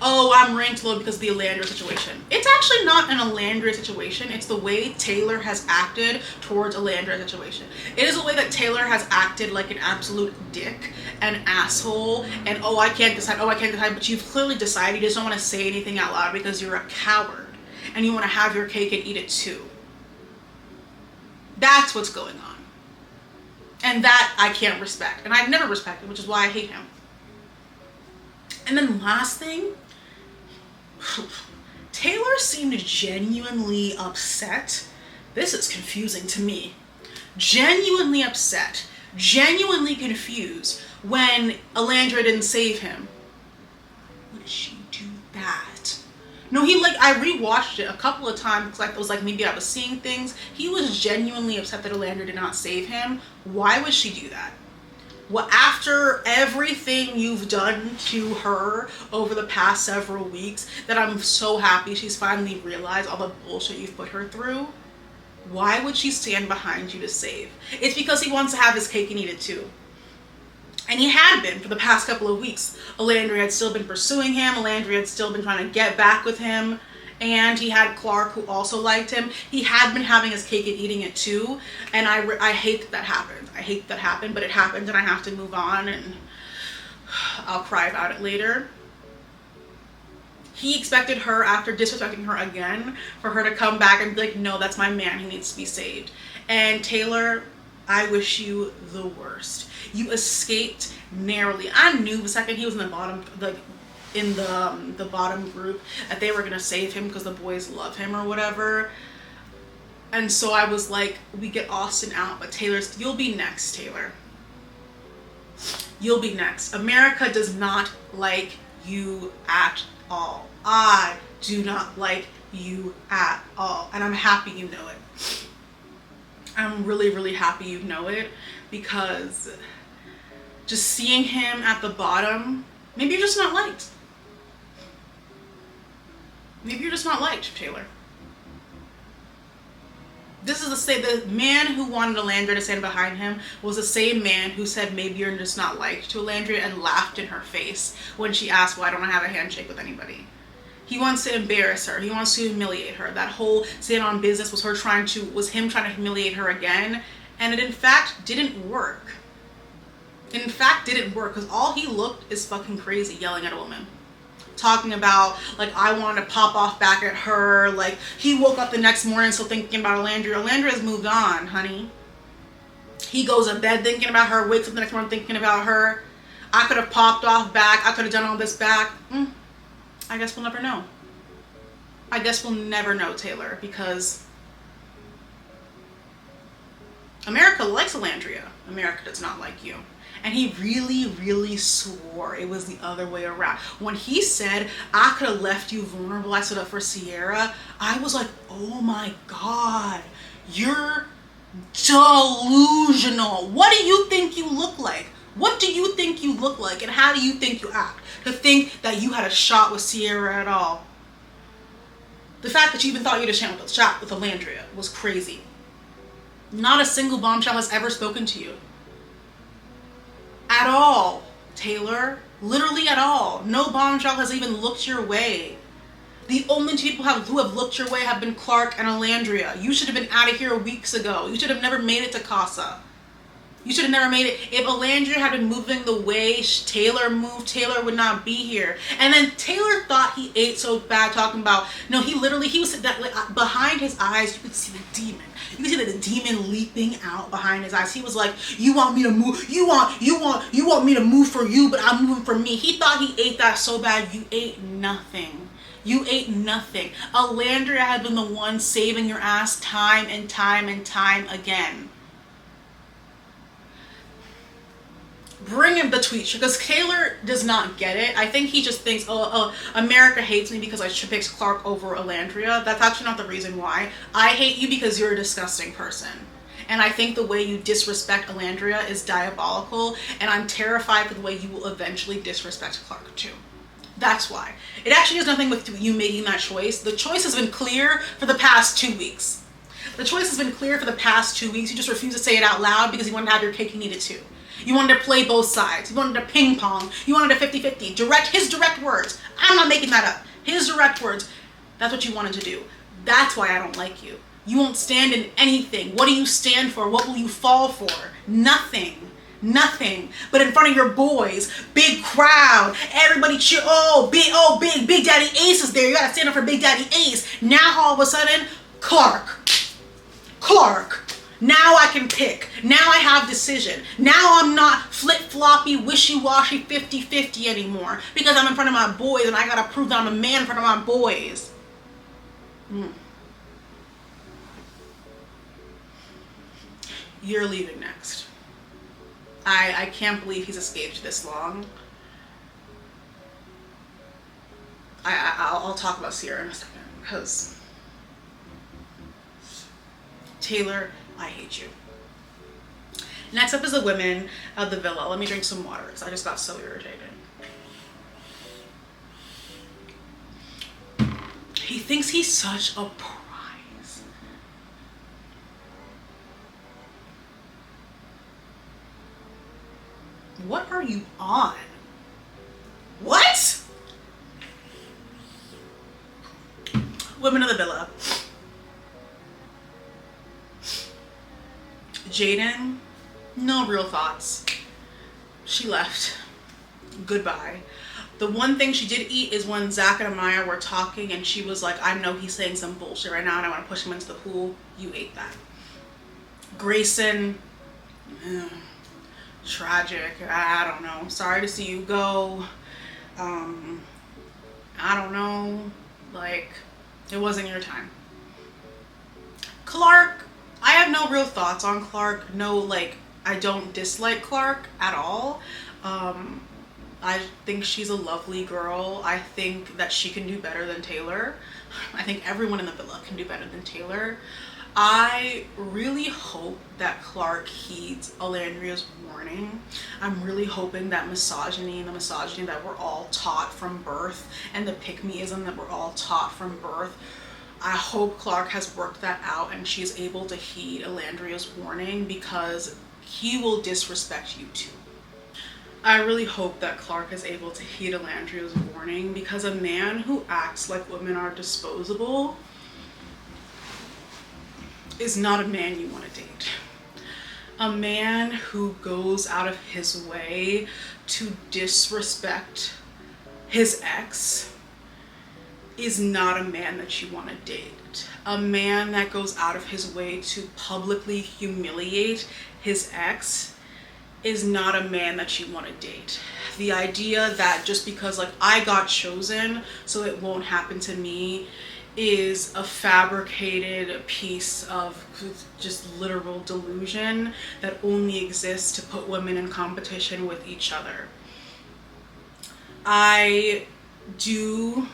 Oh, I'm ranked low because of the Alandria situation. It's actually not an Alandria situation. It's the way Taylor has acted towards Alandria situation. It is the way that Taylor has acted like an absolute dick, an asshole, and oh, I can't decide, but you've clearly decided. You just don't want to say anything out loud because you're a coward and you want to have your cake and eat it too. That's what's going on. And that I can't respect. And I've never respected, which is why I hate him. And then last thing, Taylor seemed genuinely upset. This is confusing to me. Genuinely upset, genuinely confused when Alandria didn't save him. Would she do that? No, I rewatched it a couple of times because it was like maybe I was seeing things. He was genuinely upset that Alandria did not save him. Why would she do that? Well, after everything you've done to her over the past several weeks, that I'm so happy she's finally realized all the bullshit you've put her through. Why would she stand behind you to save? It's because he wants to have his cake and eat it too. And he had been for the past couple of weeks. Alandria had still been pursuing him. Alandria had still been trying to get back with him. And he had Clark, who also liked him. He had been having his cake and eating it too. And I hate that happened. I hate that happened, but it happened and I have to move on and I'll cry about it later. He expected her, after disrespecting her again, for her to come back and be like, no, that's my man. He needs to be saved. And Taylor, I wish you the worst. You escaped narrowly. I knew the second he was in the bottom, in the bottom group, that they were gonna save him because the boys love him or whatever. And so I was like, we get Austin out, but you'll be next, Taylor. You'll be next. America does not like you at all. I do not like you at all. And I'm happy you know it. I'm really, really happy you know it, because just seeing him at the bottom, maybe you're just not liked. Maybe you're just not liked, Taylor. This is the man who wanted Alandria to stand behind him was the same man who said maybe you're just not liked to Alandria and laughed in her face when she asked, why don't I have a handshake with anybody? He wants to embarrass her. He wants to humiliate her. That whole stand on business was him trying to humiliate her again. And it in fact didn't work. It in fact didn't work, because all he looked is fucking crazy yelling at a woman. Talking about, like, I wanted to pop off back at her. Like, he woke up the next morning still thinking about Alandria. Alandria's moved on, honey. He goes to bed thinking about her, wakes up the next morning thinking about her. I could have popped off back. I could have done all this back. I guess we'll never know. I guess we'll never know, Taylor, because America likes Alandria. America does not like you. And he really, really swore it was the other way around. When he said, I could have left you vulnerable, I stood up for Sierra, I was like, oh my God, you're delusional. What do you think you look like? What do you think you look like? And how do you think you act? To think that you had a shot with Sierra at all. The fact that you even thought you had a shot with Alandria was crazy. Not a single bombshell has ever spoken to you. At all, Taylor. Literally at all. No bombshell has even looked your way. The only two people who have looked your way have been Clark and Alandria. You should have been out of here weeks ago. You should have never made it to Casa. You should have never made it. If Alandria had been moving the way Taylor moved, Taylor would not be here. And then Taylor thought he ate so bad, talking about, no, he was that, like, behind his eyes, you could see the demon. You could see the demon leaping out behind his eyes. He was like, you want me to move, you want me to move for you, but I'm moving for me. He thought he ate that so bad. You ate nothing. You ate nothing. Alandria had been the one saving your ass time and time and time again. Bring him the tweet, because Taylor does not get it. I think he just thinks, oh, America hates me because I picked Clark over Alandria. That's actually not the reason why. I hate you because you're a disgusting person. And I think the way you disrespect Alandria is diabolical, and I'm terrified for the way you will eventually disrespect Clark too. That's why. It actually has nothing with you making that choice. The choice has been clear for the past 2 weeks. The choice has been clear for the past 2 weeks. You just refuse to say it out loud because you wanted to have your cake and eat it too. You wanted to play both sides. You wanted to ping pong. You wanted a 50-50. His direct words. I'm not making that up. His direct words. That's what you wanted to do. That's why I don't like you. You won't stand in anything. What do you stand for? What will you fall for? Nothing. Nothing. But in front of your boys, big crowd, everybody cheer. Big Daddy Ace is there. You gotta stand up for Big Daddy Ace. Now all of a sudden, Clark. Now I can pick. Now I have decision. Now I'm not flip-floppy, wishy-washy, 50-50 anymore because I'm in front of my boys and I gotta prove that I'm a man in front of my boys. You're leaving next. I can't believe he's escaped this long. I'll talk about Sierra in a second because Taylor, I hate you. Next up is the women of the villa. Let me drink some water because I just got so irritated. He thinks he's such a prize. What are you on? What? Women of the villa. Jaden, no real thoughts. She left. Goodbye. The one thing she did eat is when Zach and Amaya were talking and she was like, I know he's saying some bullshit right now and I want to push him into the pool. You ate that. Grayson, tragic. I don't know. Sorry to see you go. I don't know. Like, it wasn't your time. Clark, I have no real thoughts on Clark. No, like, I don't dislike Clark at all. I think she's a lovely girl. I think that she can do better than Taylor. I think everyone in the villa can do better than Taylor. I really hope that Clark heeds Alandria's warning. I'm really hoping that misogyny that we're all taught from birth and the pick-me-ism that we're all taught from birth, I hope Clark has worked that out and she's able to heed Alandria's warning because he will disrespect you too. I really hope that Clark is able to heed Alandria's warning because a man who acts like women are disposable is not a man you want to date. A man who goes out of his way to disrespect his ex is not a man that you want to date. A man that goes out of his way to publicly humiliate his ex is not a man that you want to date. The idea that just because like I got chosen so it won't happen to me is a fabricated piece of just literal delusion that only exists to put women in competition with each other. I do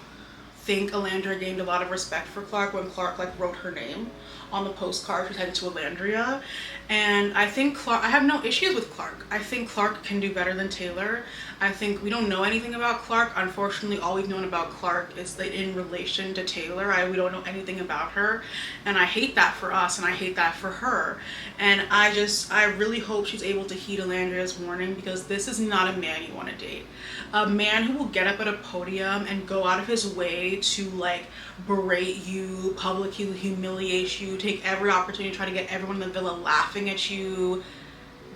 think Alandria gained a lot of respect for Clark when Clark like wrote her name on the postcard headed to Alandria, and I think Clark, I have no issues with Clark. I think Clark can do better than Taylor. I think we don't know anything about Clark. Unfortunately, all we've known about Clark is that in relation to Taylor. We don't know anything about her, and I hate that for us and I hate that for her. And I really hope she's able to heed Alandria's warning because this is not a man you want to date. A man who will get up at a podium and go out of his way to like berate you, publicly humiliate you, take every opportunity to try to get everyone in the villa laughing at you.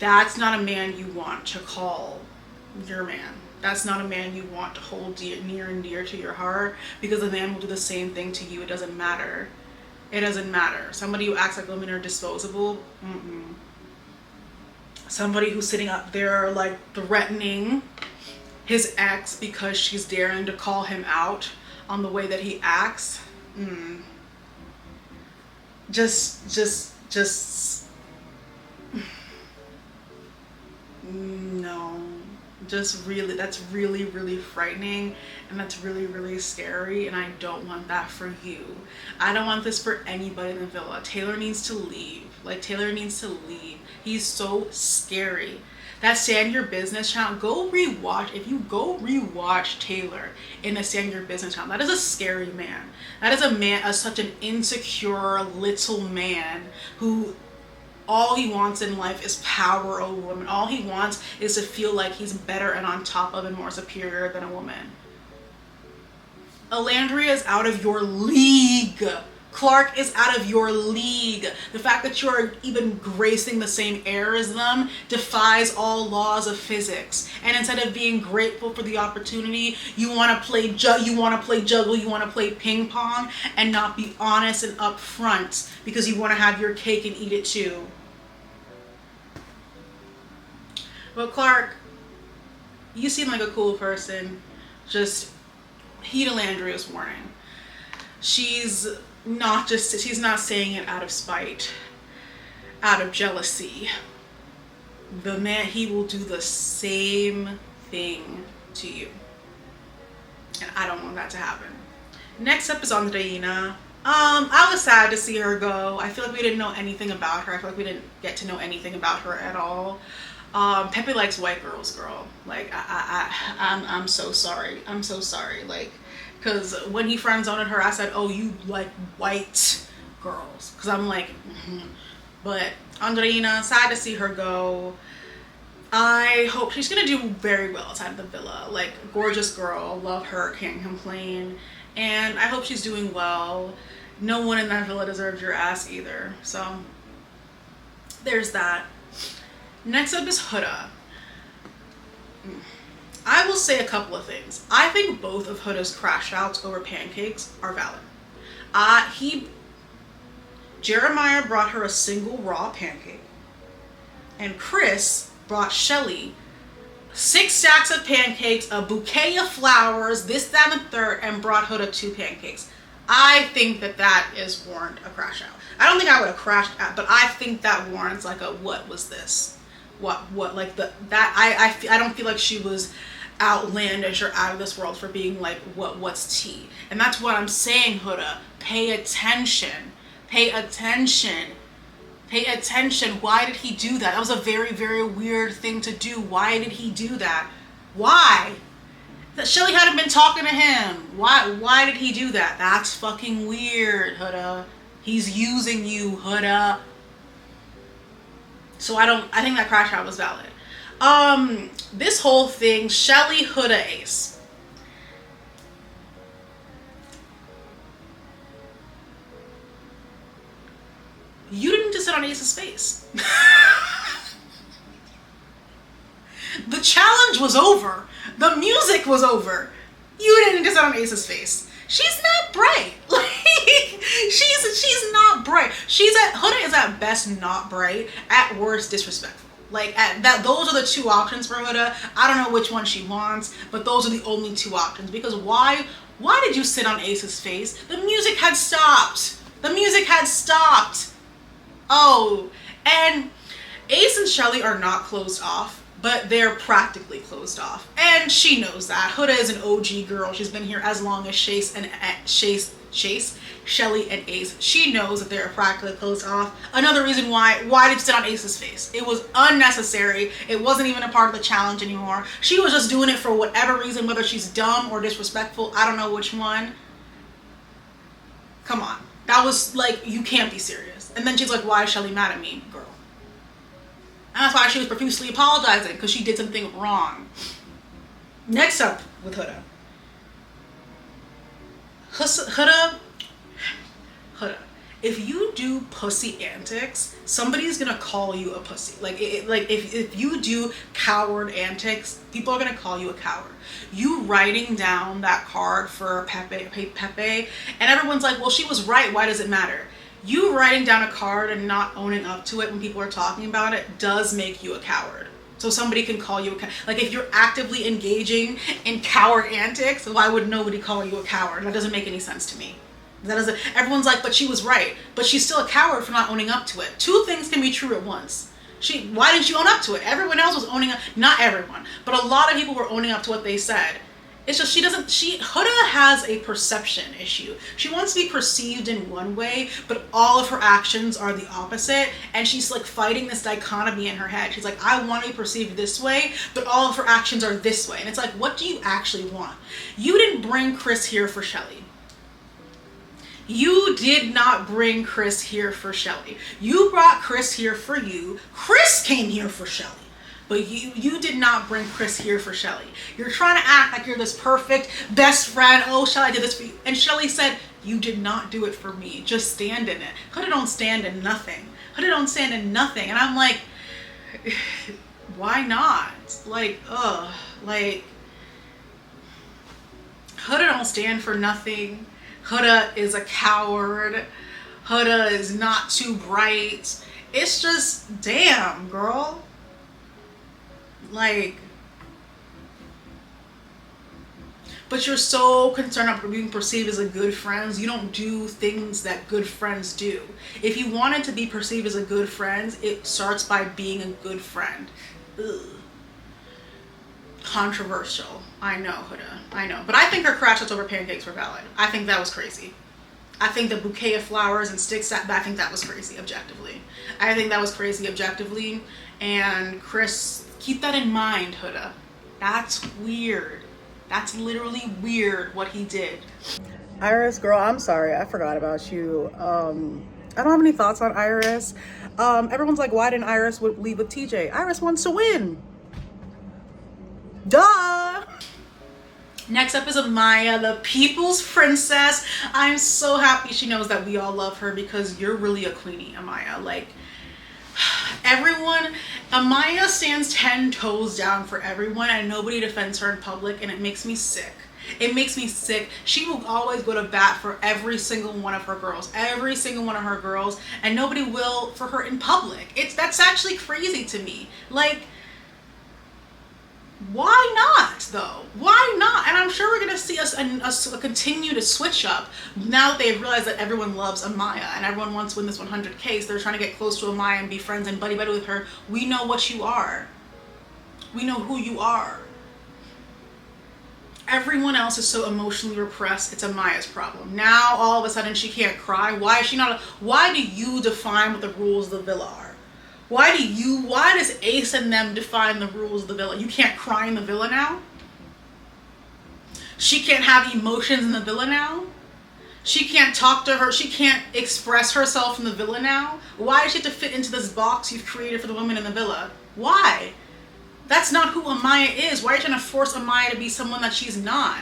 That's not a man you want to call your man. That's not a man you want to hold near and dear to your heart, because a man will do the same thing to you. It doesn't matter. It doesn't matter. Somebody who acts like women are disposable, somebody who's sitting up there like threatening his ex because she's daring to call him out on the way that he acts, no. Just really, that's really, really frightening, and that's really, really scary, and I don't want that for you. I don't want this for anybody in the villa. Taylor needs to leave. Like, Taylor needs to leave. He's so scary. That Stand Your Business channel, go rewatch. If you go rewatch Taylor in the Stand Your Business channel, that is a scary man. That is a man, such an insecure little man who all he wants in life is power over women. All he wants is to feel like he's better and on top of and more superior than a woman. Alandria is out of your league. Clark is out of your league. The fact that you're even gracing the same air as them defies all laws of physics. And instead of being grateful for the opportunity, you want to play juggle, you want to play ping pong, and not be honest and upfront because you want to have your cake and eat it too. But Clark, you seem like a cool person. Just heed Alandria's warning. She's not saying it out of spite, out of jealousy. The man, he will do the same thing to you. And I don't want that to happen. Next up is Andreina. I was sad to see her go. I feel like we didn't know anything about her. I feel like we didn't get to know anything about her at all. Pepe likes white girls, girl. Like, I'm so sorry. I'm so sorry. Like, because when he friend zoned her, I said, oh, you like white girls. Because I'm like, But Andreina, sad to see her go. I hope she's going to do very well outside of the villa. Like, gorgeous girl. Love her. Can't complain. And I hope she's doing well. No one in that villa deserves your ass either. So, there's that. Next up is Huda. I will say a couple of things. I think both of Huda's crash outs over pancakes are valid. Jeremiah brought her a single raw pancake, and Chris brought Shelly 6 stacks of pancakes, a bouquet of flowers, this, that, and the third, and brought Huda 2 pancakes. I think that is warrant a crash out. I don't think I would have crashed out, but I think that warrants like a what was this? What like I don't feel like she was outlandish or out of this world for being like what's tea. And that's what I'm saying, Huda. Pay attention. Pay attention. Pay attention. Why did he do that? That was a very, very weird thing to do. Why did he do that? Why? That Shelly hadn't been talking to him. Why did he do that? That's fucking weird, Huda. He's using you, Huda. So I think that crash out was valid. This whole thing, Shelly, Huda, Ace. You didn't just sit on Ace's face. The challenge was over. The music was over. You didn't just sit on Ace's face. She's not bright. Like, she's not bright. Huda is at best not bright, at worst disrespectful. Like, those are the 2 options for Huda. I don't know which one she wants, but those are the only 2 options. Because why did you sit on Ace's face? The music had stopped. The music had stopped. Oh, and Ace and Shelly are not closed off, but they're practically closed off. And she knows that. Huda is an OG girl. She's been here as long as Shelly and Ace. She knows that they're practically closed off. Another reason why did you sit on Ace's face? It was unnecessary. It wasn't even a part of the challenge anymore. She was just doing it for whatever reason, whether she's dumb or disrespectful. I don't know which one. Come on. That was like, you can't be serious. And then she's like, why is Shelly mad at me, girl? And that's why she was profusely apologizing, because she did something wrong. Next up with Huda. Huda. if you do pussy antics, somebody's gonna call you a pussy. Like, if you do coward antics, people are gonna call you a coward. You writing down that card for Pepe, and everyone's like, well, she was right, why does it matter? You writing down a card and not owning up to it when people are talking about it does make you a coward. So somebody can call you a coward. Like, if you're actively engaging in coward antics, why would nobody call you a coward? That doesn't make any sense to me. That doesn't. Everyone's like, but she was right. But she's still a coward for not owning up to it. Two things can be true at once. Why didn't she own up to it? Everyone else was owning up. Not everyone, but a lot of people were owning up to what they said. It's just Huda has a perception issue. She wants to be perceived in one way, but all of her actions are the opposite. And she's like fighting this dichotomy in her head. She's like, I want to be perceived this way, but all of her actions are this way. And it's like, what do you actually want? You didn't bring Chris here for Shelly. You did not bring Chris here for Shelly. You brought Chris here for you. Chris came here for Shelly. But you did not bring Chris here for Shelly. You're trying to act like you're this perfect best friend. Oh, Shelly, I did this for you. And Shelly said, you did not do it for me. Just stand in it. Huda don't stand in nothing. Huda don't stand in nothing. And I'm like, why not? Like, like, Huda don't stand for nothing. Huda is a coward. Huda is not too bright. It's just, damn, girl. Like, but you're so concerned about being perceived as a good friend. You don't do things that good friends do. If you wanted to be perceived as a good friend, it starts by being a good friend. Ugh. Controversial. I know, Huda. I know. But I think her crashes over pancakes were valid. I think that was crazy. I think the bouquet of flowers and sticks, I think that was crazy objectively. I think that was crazy objectively. And Chris, keep that in mind, Huda. That's weird. That's literally weird what he did. Iris, girl, I'm sorry. I forgot about you. I don't have any thoughts on Iris. Everyone's like, why didn't Iris leave with TJ? Iris wants to win. Duh. Next up is Amaya, the people's princess. I'm so happy she knows that we all love her because you're really a queenie, Amaya. Like, everyone, Amaya stands 10 toes down for everyone and nobody defends her in public, and it makes me sick. It makes me sick. She will always go to bat for every single one of her girls, and nobody will for her in public. That's actually crazy to me. Like, why not though? Why not? And I'm sure we're gonna see us continue to switch up now that they've realized that everyone loves Amaya and everyone wants to win this 100K. So they're trying to get close to Amaya and be friends and buddy with her. We know what you are. We know who you are. Everyone else is so emotionally repressed. It's Amaya's problem. Now all of a sudden she can't cry. Why is she not? Why do you define what the rules of the villa are? Why does Ace and them define the rules of the villa? You can't cry in the villa now? She can't have emotions in the villa now? She can't talk to her, she can't express herself in the villa now? Why does she have to fit into this box you've created for the women in the villa? Why? That's not who Amaya is. Why are you trying to force Amaya to be someone that she's not?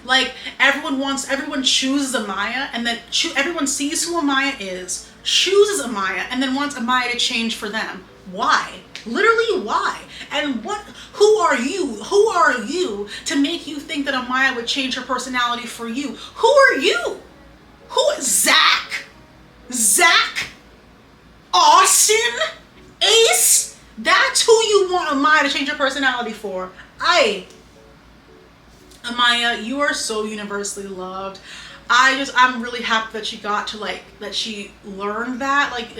Like, everyone chooses Amaya, and then everyone sees who Amaya is, chooses Amaya, and then wants Amaya to change for them. Why? Literally, why? And who are you? Who are you to make you think that Amaya would change her personality for you? Who are you? Who is Zach? Zach? Austin? Ace? That's who you want Amaya to change her personality for. Amaya, you are so universally loved. I'm really happy that she got to that she learned that. Like,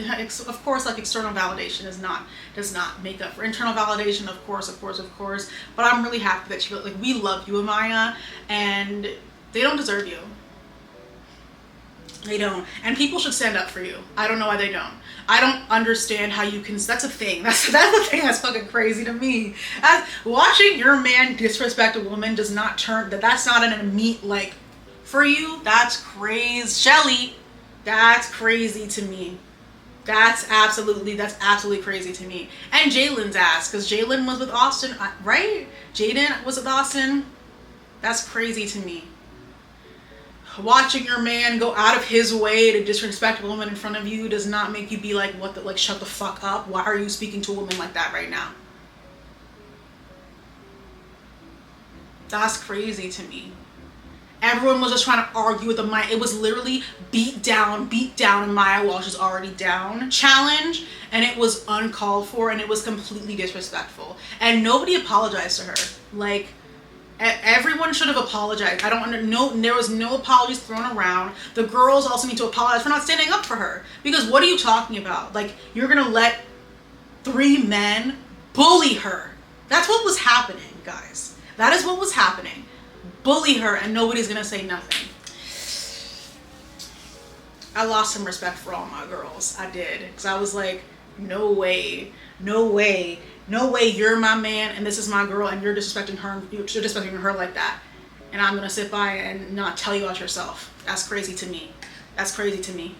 of course, like, external validation does not make up for internal validation, of course. But I'm really happy that we love you, Amaya, and they don't deserve you. They don't. And people should stand up for you. I don't know why they don't. I don't understand how you can, that's a thing. That's the thing that's fucking crazy to me. Watching your man disrespect a woman does not turn, that's not an meat, like, for you. That's crazy. Shelly, that's crazy to me. That's absolutely crazy to me. And Jalen's ass, because Jalen was with Austin, right? Jaden was with Austin. That's crazy to me. watching your man go out of his way to disrespect a woman in front of you does not make you be like, what the, like, shut the fuck up. Why are you speaking to a woman like that right now? That's crazy to me. Everyone was just trying to argue with Amaya. It was literally beat down Amaya while she's already down challenge, and it was uncalled for, and it was completely disrespectful. And nobody apologized to her. Like, everyone should have apologized. There was no apologies thrown around. The girls also need to apologize for not standing up for her. Because what are you talking about? Like, you're gonna let 3 men bully her. That's what was happening, guys. That is what was happening. Bully her and nobody's gonna say nothing. I lost some respect for all my girls. I did. Because I was like, no way, you're my man and this is my girl and you're disrespecting her like that. And I'm gonna sit by and not tell you out yourself. That's crazy to me. That's crazy to me.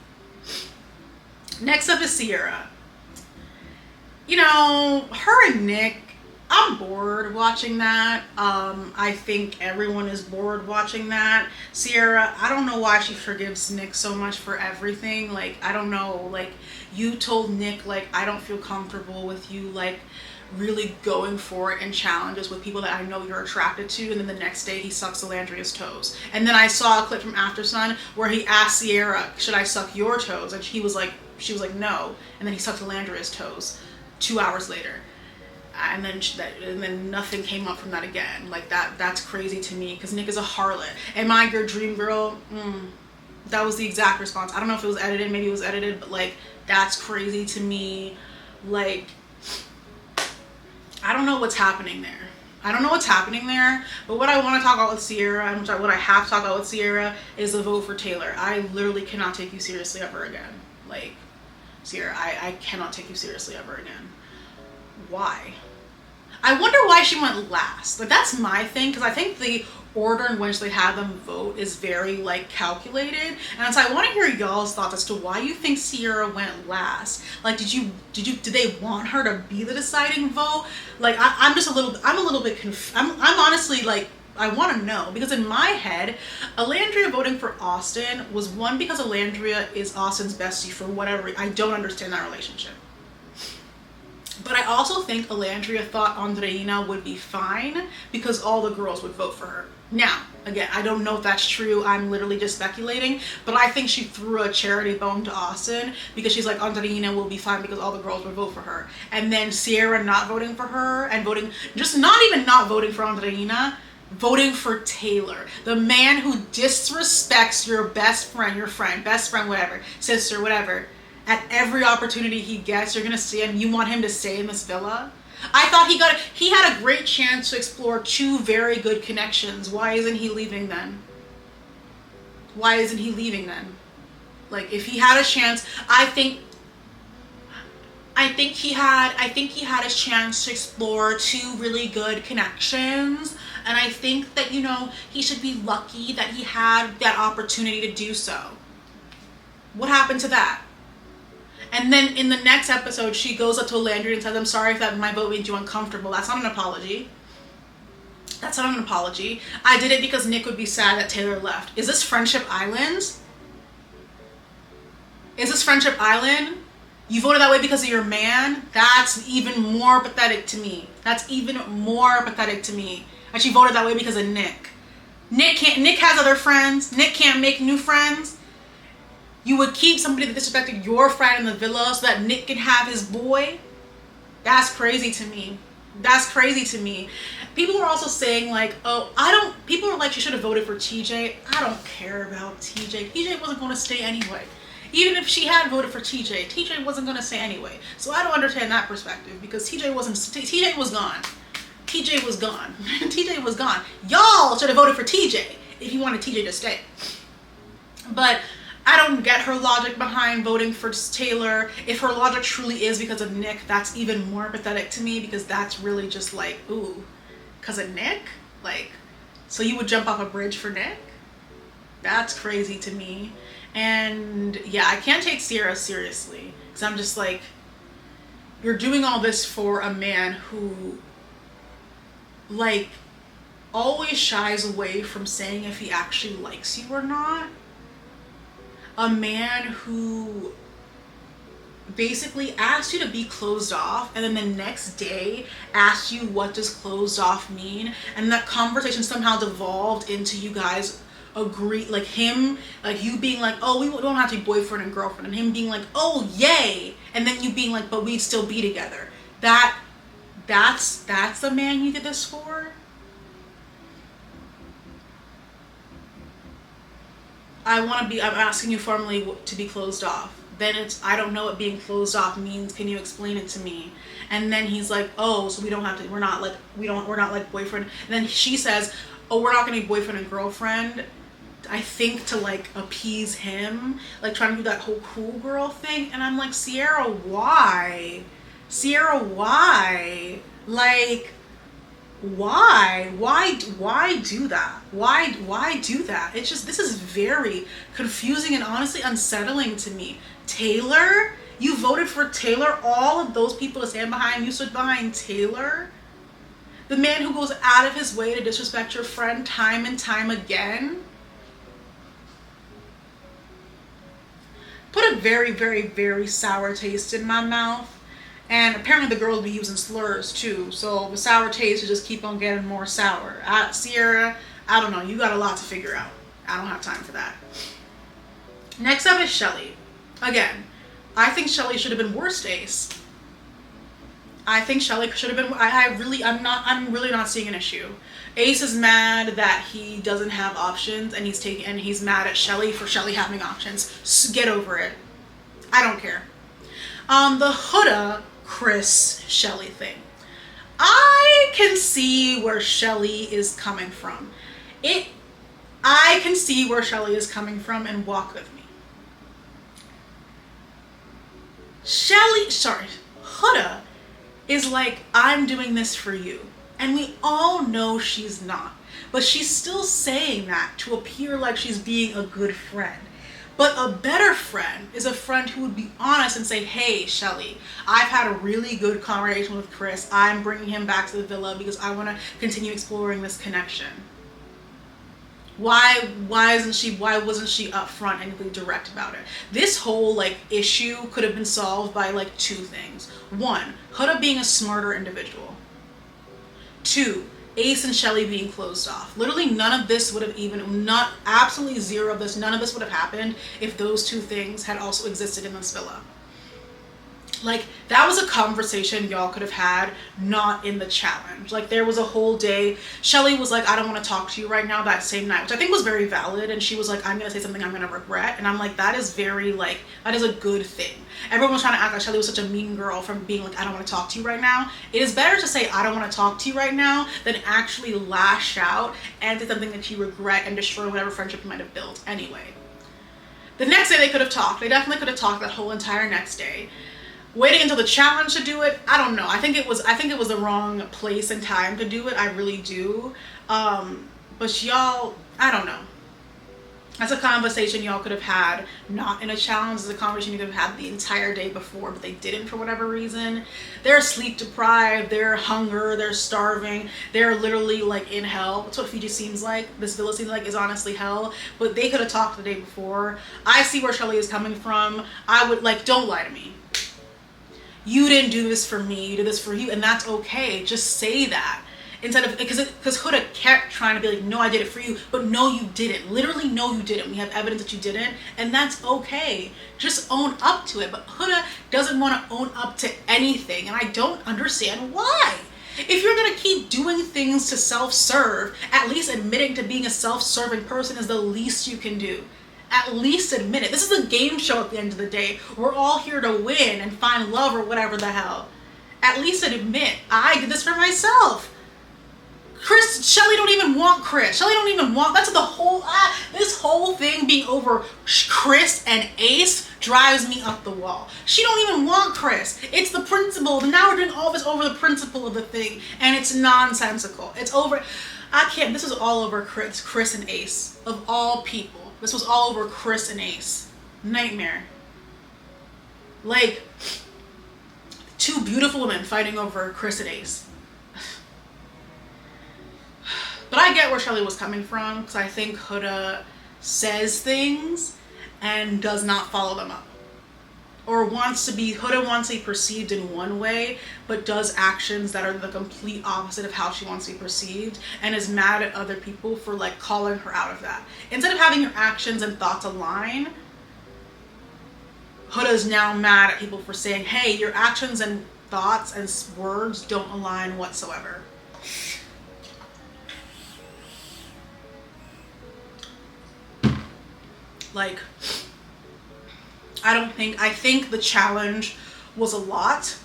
Next up is Sierra. You know, her and Nick, I'm bored watching that. I think everyone is bored watching that. Sierra, I don't know why she forgives Nick so much for everything. Like, I don't know. Like, you told Nick, like, I don't feel comfortable with you, like, really going for it in challenges with people that I know you're attracted to, and then the next day he sucks Elandria's toes. And then I saw a clip from After Sun where he asked Sierra, should I suck your toes? And she was like, no. And then he sucked Elandria's toes 2 hours later. And then nothing came up from that again. Like, that's crazy to me, because Nick is a harlot. Am I your dream girl? That was the exact response. I don't know if it was edited, maybe it was edited, but like, that's crazy to me. Like, I don't know what's happening there. But what I want to talk about with Sierra, and what I have to talk about with Sierra, is the vote for Taylor. I literally cannot take you seriously ever again. Like, Sierra, I cannot take you seriously ever again. Why? I wonder why she went last. Like, that's my thing, because I think the order in which they had them vote is very, like, calculated. And so I want to hear y'all's thoughts as to why you think Sierra went last. Like, did they want her to be the deciding vote? Like, I'm a little bit confused. I'm honestly, like, I want to know, because in my head, Elandria voting for Austin was, one, because Elandria is Austin's bestie for whatever. I don't understand that relationship. But I also think Elandria thought Andreina would be fine because all the girls would vote for her. Now, again, I don't know if that's true. I'm literally just speculating. But I think she threw a charity bone to Austin because she's like, Andreina will be fine because all the girls would vote for her. And then Sierra not voting for her and voting, just not even not voting for Andreina, voting for Taylor. The man who disrespects your best friend, whatever, sister, whatever. At every opportunity he gets, you're gonna see him. You want him to stay in this villa? I thought he had a great chance to explore 2 very good connections. Why isn't he leaving then? Like, if he had a chance, I think he had a chance to explore 2 really good connections. And I think that, you know, he should be lucky that he had that opportunity to do so. What happened to that? And then in the next episode, she goes up to Elandria and says, I'm sorry if that my vote made you uncomfortable. That's not an apology. I did it because Nick would be sad that Taylor left. Is this Friendship Island? You voted that way because of your man? That's even more pathetic to me. And she voted that way because of Nick. Nick has other friends. Nick can't make new friends. You would keep somebody that disrespected your friend in the villa so that Nick can have his boy? That's crazy to me. People were also saying, like, people were like, she should have voted for TJ. I don't care about TJ. TJ wasn't going to stay anyway. Even if she had voted for TJ wasn't going to stay anyway. So I don't understand that perspective, because TJ was gone. TJ was gone. Y'all should have voted for TJ if you wanted TJ to stay. But I don't get her logic behind voting for Taylor. If her logic truly is because of Nick, that's even more pathetic to me, because that's really just like, ooh, because of Nick? Like, so you would jump off a bridge for Nick? That's crazy to me. And yeah, I can't take Sierra seriously, because I'm just like, you're doing all this for a man who, like, always shies away from saying if he actually likes you or not. A man who basically asks you to be closed off, and then the next day asks you what does closed off mean, and that conversation somehow devolved into you guys agree, like him, like you being like, oh, we don't have to be boyfriend and girlfriend, and him being like, oh yay, and then you being like, but we'd still be together. That's the man you did this for. I'm asking you formally to be closed off. Then it's, I don't know what being closed off means. Can you explain it to me? And then he's like, oh, so we don't have to, we're not like boyfriend. And then she says, oh, we're not gonna be boyfriend and girlfriend. I think to like appease him, like trying to do that whole cool girl thing. And I'm like, Sierra, why? Sierra, why? Like, why do that? Why do that? It's just, this is very confusing and honestly unsettling to me. Taylor, you voted for Taylor. All of those people to stand behind, you stood behind Taylor, the man who goes out of his way to disrespect your friend time and time again. Put a very, very, very sour taste in my mouth. And apparently the girl will be using slurs too. So the sour taste will just keep on getting more sour. Sierra, I don't know. You got a lot to figure out. I don't have time for that. Next up is Shelly. Again, I think Shelly should have been worst Ace. I think Shelly should have been, I'm really not seeing an issue. Ace is mad that he doesn't have options, and he's mad at Shelly for Shelly having options. So get over it. I don't care. The Huda Chris Shelly thing. I can see where Shelly is coming from. I can see where Shelly is coming from, and walk with me. Huda is like, I'm doing this for you. And we all know she's not. But she's still saying that to appear like she's being a good friend. But a better friend is a friend who would be honest and say, hey, Shelly, I've had a really good conversation with Chris. I'm bringing him back to the villa because I want to continue exploring this connection. Why wasn't she upfront and really direct about it? This whole like issue could have been solved by like two things. One, Huda being a smarter individual. Two, Ace and Shelly being closed off. Literally none of this would have absolutely zero of this, none of this would have happened if those two things had also existed in this villa. Like, that was a conversation y'all could have had, not in the challenge. Like, there was a whole day, Shelly was like, I don't want to talk to you right now, that same night, which I think was very valid, and she was like, I'm going to say something I'm going to regret, and I'm like, that is very, like, that is a good thing. Everyone was trying to act like Shelly was such a mean girl from being like, I don't want to talk to you right now. It is better to say, I don't want to talk to you right now, than actually lash out and say something that you regret and destroy whatever friendship you might have built anyway. The next day they could have talked. They definitely could have talked that whole entire next day. Waiting until the challenge to do it, I don't know. I think it was the wrong place and time to do it. I really do. But y'all, I don't know. That's a conversation y'all could have had, not in a challenge. It's a conversation you could have had the entire day before, but they didn't for whatever reason. They're sleep deprived, they're hunger, they're starving, they're literally like in hell. That's what Fiji seems like. This villa seems like is honestly hell, but they could have talked the day before. I see where Shelly is coming from. I would like, don't lie to me. You didn't do this for me, you did this for you, and that's okay. Just say that. Instead of, because Huda kept trying to be like, no, I did it for you, but no, you didn't. Literally, no, you didn't. We have evidence that you didn't, and that's okay. Just own up to it. But Huda doesn't want to own up to anything, and I don't understand why. If you're gonna keep doing things to self-serve, at least admitting to being a self-serving person is the least you can do. At least admit it. This is a game show at the end of the day. We're all here to win and find love or whatever the hell. At least admit, I did this for myself. Shelly don't even want Chris. Shelly don't even want, that's the whole, this whole thing being over Chris and Ace drives me up the wall. She don't even want Chris. It's the principle. Now we're doing all this over the principle of the thing, and it's nonsensical. It's over, I can't, this is all over Chris and Ace, of all people. This was all over Chris and Ace. Nightmare. Like, two beautiful women fighting over Chris and Ace. But I get where Shelly was coming from, because I think Huda says things and does not follow them up. Or Huda wants to be perceived in one way, but does actions that are the complete opposite of how she wants to be perceived, and is mad at other people for like calling her out of that. Instead of having your actions and thoughts align, Huda's now mad at people for saying, hey, your actions and thoughts and words don't align whatsoever. Like, I think the challenge was a lot.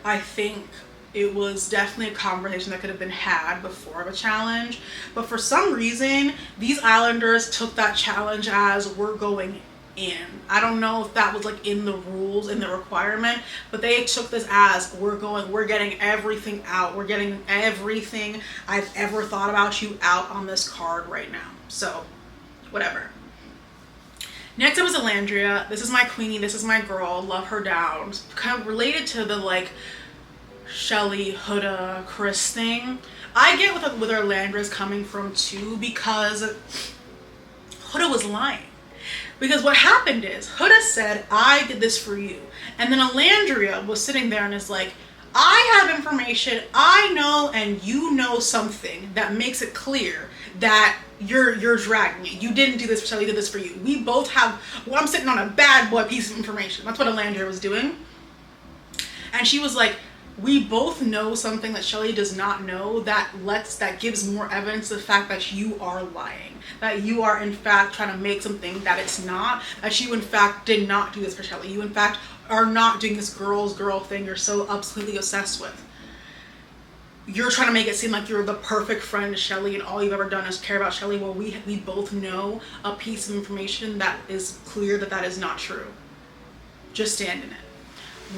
I think it was definitely a conversation that could have been had before the challenge. But for some reason, these Islanders took that challenge as we're going in. I don't know if that was like in the rules, in the requirement, but they took this as we're getting everything out. We're getting everything I've ever thought about you out on this card right now. So, whatever. Next up is Elandria. This is my queenie. This is my girl. Love her down. Kind of related to the like Shelly, Huda, Chris thing. I get where Elandria's coming from too, because Huda was lying. Because what happened is Huda said, I did this for you. And then Elandria was sitting there and is like, I have information, I know, and you know something that makes it clear that you're dragging it. You didn't do this for Shelly, did this for you. We both have, well, I'm sitting on a bad boy piece of information. That's what Elandria was doing. And she was like, we both know something that Shelly does not know that gives more evidence of the fact that you are lying. That you are in fact trying to make something that it's not. That you in fact did not do this for Shelly. You in fact are not doing this girl thing you're so absolutely obsessed with. You're trying to make it seem like you're the perfect friend to Shelly and all you've ever done is care about Shelly. Well, we both know a piece of information that is clear that is not true. Just stand in it.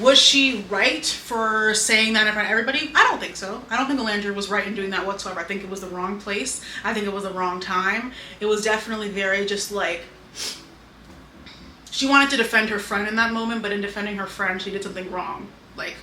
Was she right for saying that in front of everybody? I don't think so. I don't think Elandria was right in doing that whatsoever. I think it was the wrong place. I think it was the wrong time. It was definitely very just like, she wanted to defend her friend in that moment, but in defending her friend, she did something wrong. Like,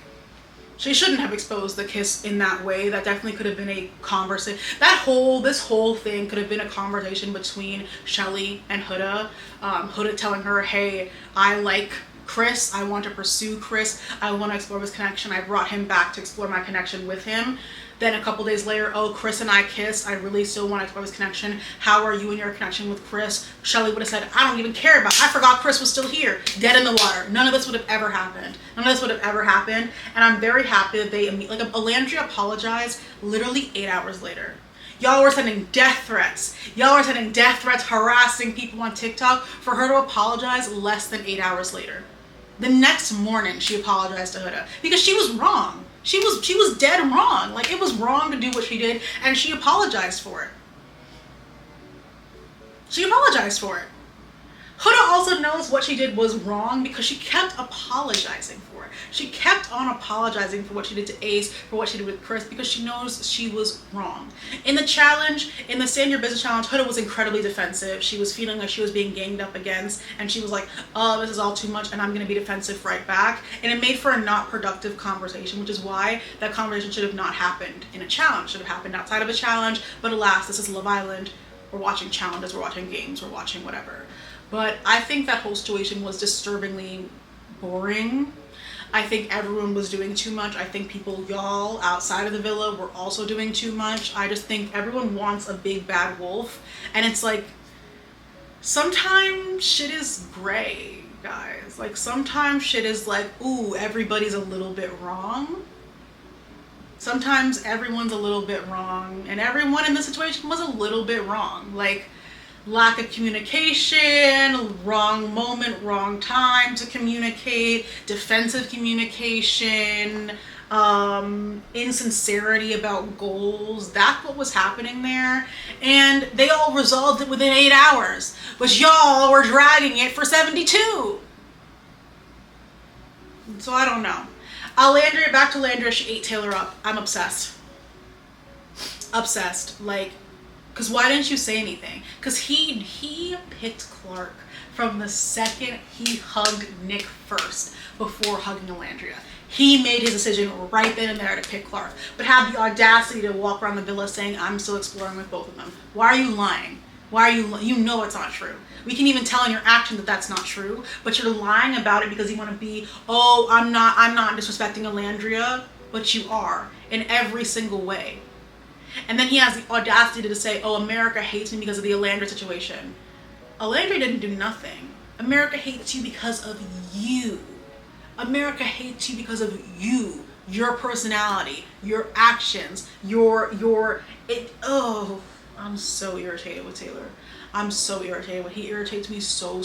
she shouldn't have exposed the kiss in that way. That definitely could have been a conversation. This whole thing could have been a conversation between Shelly and Huda. Huda telling her, hey, I like Chris, I want to pursue Chris, I want to explore this connection, I brought him back to explore my connection with him. Then a couple days later, oh, Chris and I kissed, I really still want to explore this connection, how are you in your connection with Chris? Shelly would have said, I don't even care about it, I forgot Chris was still here, dead in the water. None of this would have ever happened. None of this would have ever happened, and I'm very happy that Elandria apologized literally 8 hours later. Y'all were sending death threats. Y'all were sending death threats, harassing people on TikTok, for her to apologize less than 8 hours later. The next morning, she apologized to Huda because she was wrong. She was dead wrong. Like, it was wrong to do what she did, and she apologized for it. She apologized for it. Huda also knows what she did was wrong because she kept apologizing for it. She kept on apologizing for what she did to Ace, for what she did with Chris, because she knows she was wrong. In the challenge, in the Stand Your Business challenge, Huda was incredibly defensive. She was feeling like she was being ganged up against, and she was like, oh, this is all too much, and I'm going to be defensive right back. And it made for a not productive conversation, which is why that conversation should have not happened in a challenge. It should have happened outside of a challenge, but alas, this is Love Island. We're watching challenges, we're watching games, we're watching whatever. But I think that whole situation was disturbingly boring. I think everyone was doing too much. I think y'all outside of the villa were also doing too much. I just think everyone wants a big bad wolf. And it's like, sometimes shit is gray, guys. Like, sometimes shit is like, ooh, everybody's a little bit wrong. Sometimes everyone's a little bit wrong. And everyone in this situation was a little bit wrong. Like, lack of communication, wrong moment, wrong time to communicate, defensive communication, insincerity about goals. That's what was happening there. And they all resolved it within 8 hours. But y'all were dragging it for 72. So I don't know. Back to Elandria, she ate Taylor up. I'm obsessed. Obsessed. Like, because why didn't you say anything? Because he picked Clark from the second he hugged Nick first before hugging Elandria. He made his decision right then and there to pick Clark, but had the audacity to walk around the villa saying, I'm still exploring with both of them. Why are you lying? Why are you know it's not true. We can even tell in your action that that's not true, but you're lying about it because you want to be, oh, I'm not disrespecting Elandria, but you are in every single way. And then he has the audacity to say, oh, America hates me because of the Elandria situation. Elandria didn't do nothing. America hates you because of you. America hates you because of you, your personality, your actions, oh, I'm so irritated with Taylor. I'm so irritated with, he irritates me so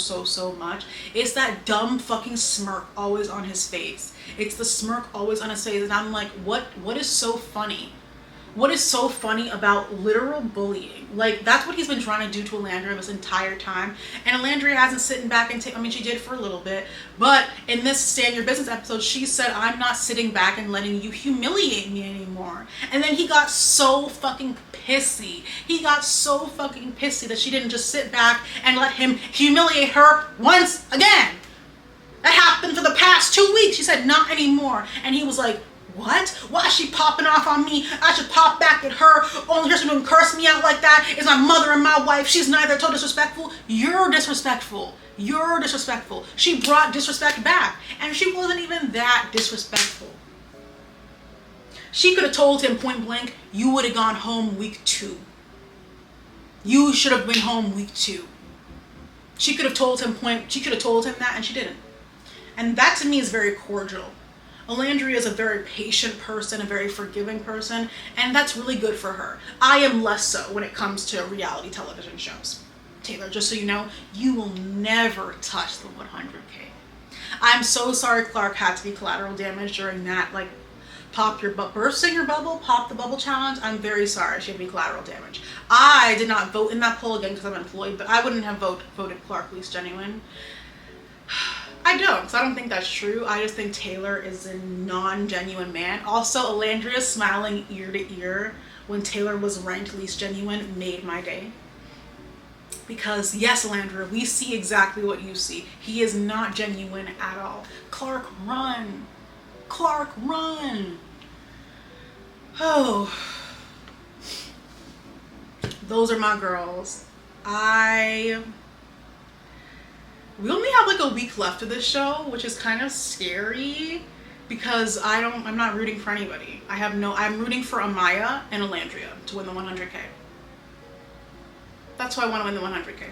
much. It's that dumb fucking smirk always on his face. It's the smirk always on his face, and I'm like, what is so funny? What is so funny about literal bullying? Like, that's what he's been trying to do to Elandria this entire time. And Elandria hasn't sitting back and I mean, she did for a little bit. But in this Stay in Your Business episode, she said, I'm not sitting back and letting you humiliate me anymore. And then he got so fucking pissy. He got so fucking pissy that she didn't just sit back and let him humiliate her once again. That happened for the past 2 weeks. She said, not anymore. And he was like, what? Why is she popping off on me? I should pop back at her. Only person who can curse me out like that is my mother and my wife. She's neither so disrespectful. You're disrespectful. You're disrespectful. She brought disrespect back. And she wasn't even that disrespectful. She could have told him point blank, you would have gone home week 2. You should have been home week 2. She could have told him that, and she didn't. And that to me is very cordial. Elandria is a very patient person, a very forgiving person, and that's really good for her. I am less so when it comes to reality television shows. Taylor, just so you know, you will never touch the 100K. I'm so sorry Clark had to be collateral damage during that, like, bursting your bubble, pop the bubble challenge. I'm very sorry she had to be collateral damage. I did not vote in that poll again because I'm employed, but I wouldn't have voted Clark least genuine. I don't, because I don't think that's true. I just think Taylor is a non-genuine man. Also, Elandria smiling ear to ear when Taylor was ranked least genuine made my day. Because yes, Elandria, we see exactly what you see. He is not genuine at all. Clark, run. Clark, run. Oh. Those are my girls. We only have like a week left of this show, which is kind of scary because I'm not rooting for anybody. I'm rooting for Amaya and Elandria to win the 100K. That's why I want to win the 100K.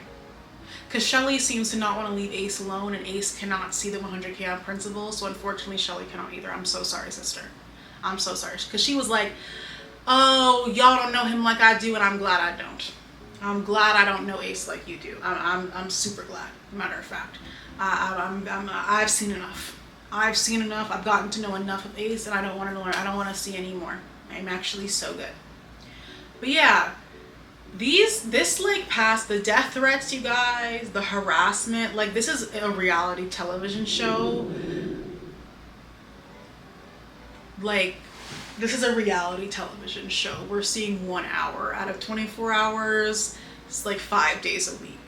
Because Shelly seems to not want to leave Ace alone, and Ace cannot see the 100K on principle, so unfortunately Shelly cannot either. I'm so sorry, sister. I'm so sorry. Because she was like, oh, y'all don't know him like I do, and I'm glad I don't. I'm glad I don't know Ace like you do. I'm super glad. Matter of fact, I've seen enough. I've seen enough. I've gotten to know enough of Ace, and I don't want to learn. I don't want to see any more. I'm actually so good. But yeah, this like past the death threats, you guys, the harassment. Like, this is a reality television show. Like, this is a reality television show. We're seeing 1 hour out of 24 hours. It's like 5 days a week.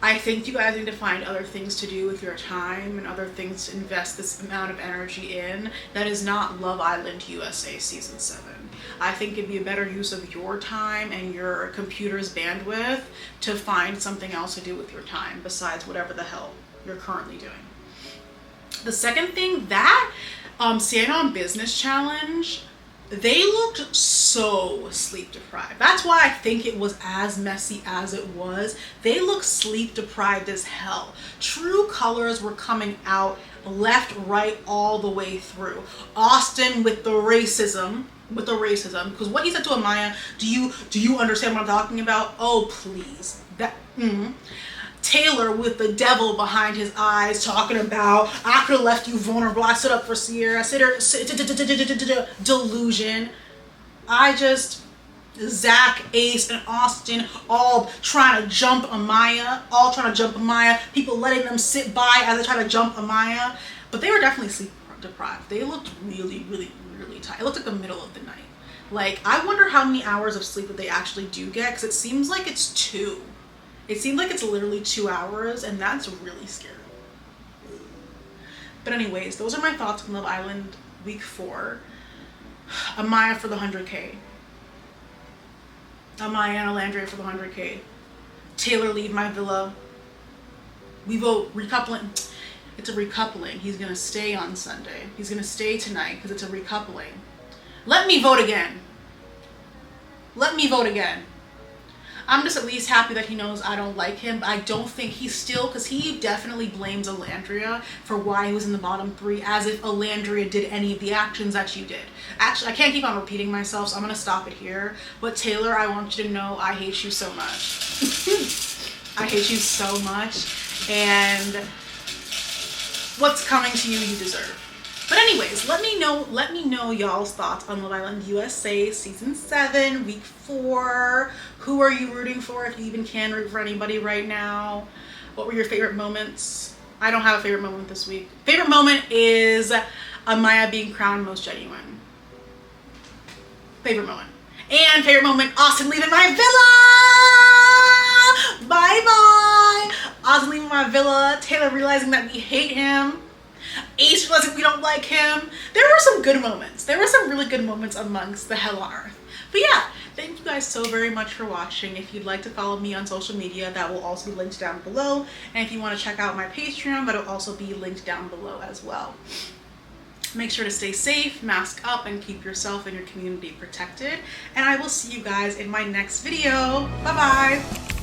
I think you guys need to find other things to do with your time and other things to invest this amount of energy in that is not Love Island USA Season 7. I think it'd be a better use of your time and your computer's bandwidth to find something else to do with your time besides whatever the hell you're currently doing. The second thing, that Staying on Business challenge, they looked so sleep deprived. That's why I think it was as messy as it was. They looked sleep deprived as hell. True colors were coming out left, right, all the way through. Austin with the racism, because what he said to Amaya, do you understand what I'm talking about? Oh, please. Taylor with the devil behind his eyes talking about, I could have left you vulnerable. I stood up for Sierra. Delusion. Zach, Ace, and Austin all trying to jump Amaya. People letting them sit by as they try to jump Amaya. But they were definitely sleep deprived. They looked really, really, really tired. It looked like the middle of the night. Like, I wonder how many hours of sleep that they actually do get, because it seems like it's 2. It seems like it's literally 2 hours, and that's really scary. But anyways, those are my thoughts on Love Island week 4. Amaya for the 100K. Amaya and Alandria for the 100K. Taylor, leave my villa. We vote recoupling. It's a recoupling. He's gonna stay on Sunday. He's gonna stay tonight because it's a recoupling. Let me vote again. Let me vote again. I'm just at least happy that he knows I don't like him. But I don't think he's still, because he definitely blames Alandria for why he was in the bottom 3, as if Alandria did any of the actions that you did. Actually, I can't keep on repeating myself, so I'm going to stop it here. But Taylor, I want you to know I hate you so much. I hate you so much. And what's coming to you, you deserve. But anyways, let me know y'all's thoughts on Love Island USA season 7, week 4. Who are you rooting for, if you even can root for anybody right now? What were your favorite moments? I don't have a favorite moment this week. Favorite moment is Amaya being crowned most genuine. Favorite moment. And favorite moment, Austin leaving my villa! Bye bye! Austin leaving my villa, Taylor realizing that we hate him. Ace realizing we don't like him. There were some good moments. There were some really good moments amongst the hell on earth. But yeah, thank you guys so very much for watching. If you'd like to follow me on social media, that will also be linked down below. And if you want to check out my Patreon, that will also be linked down below as well. Make sure to stay safe, mask up, and keep yourself and your community protected. And I will see you guys in my next video. Bye-bye.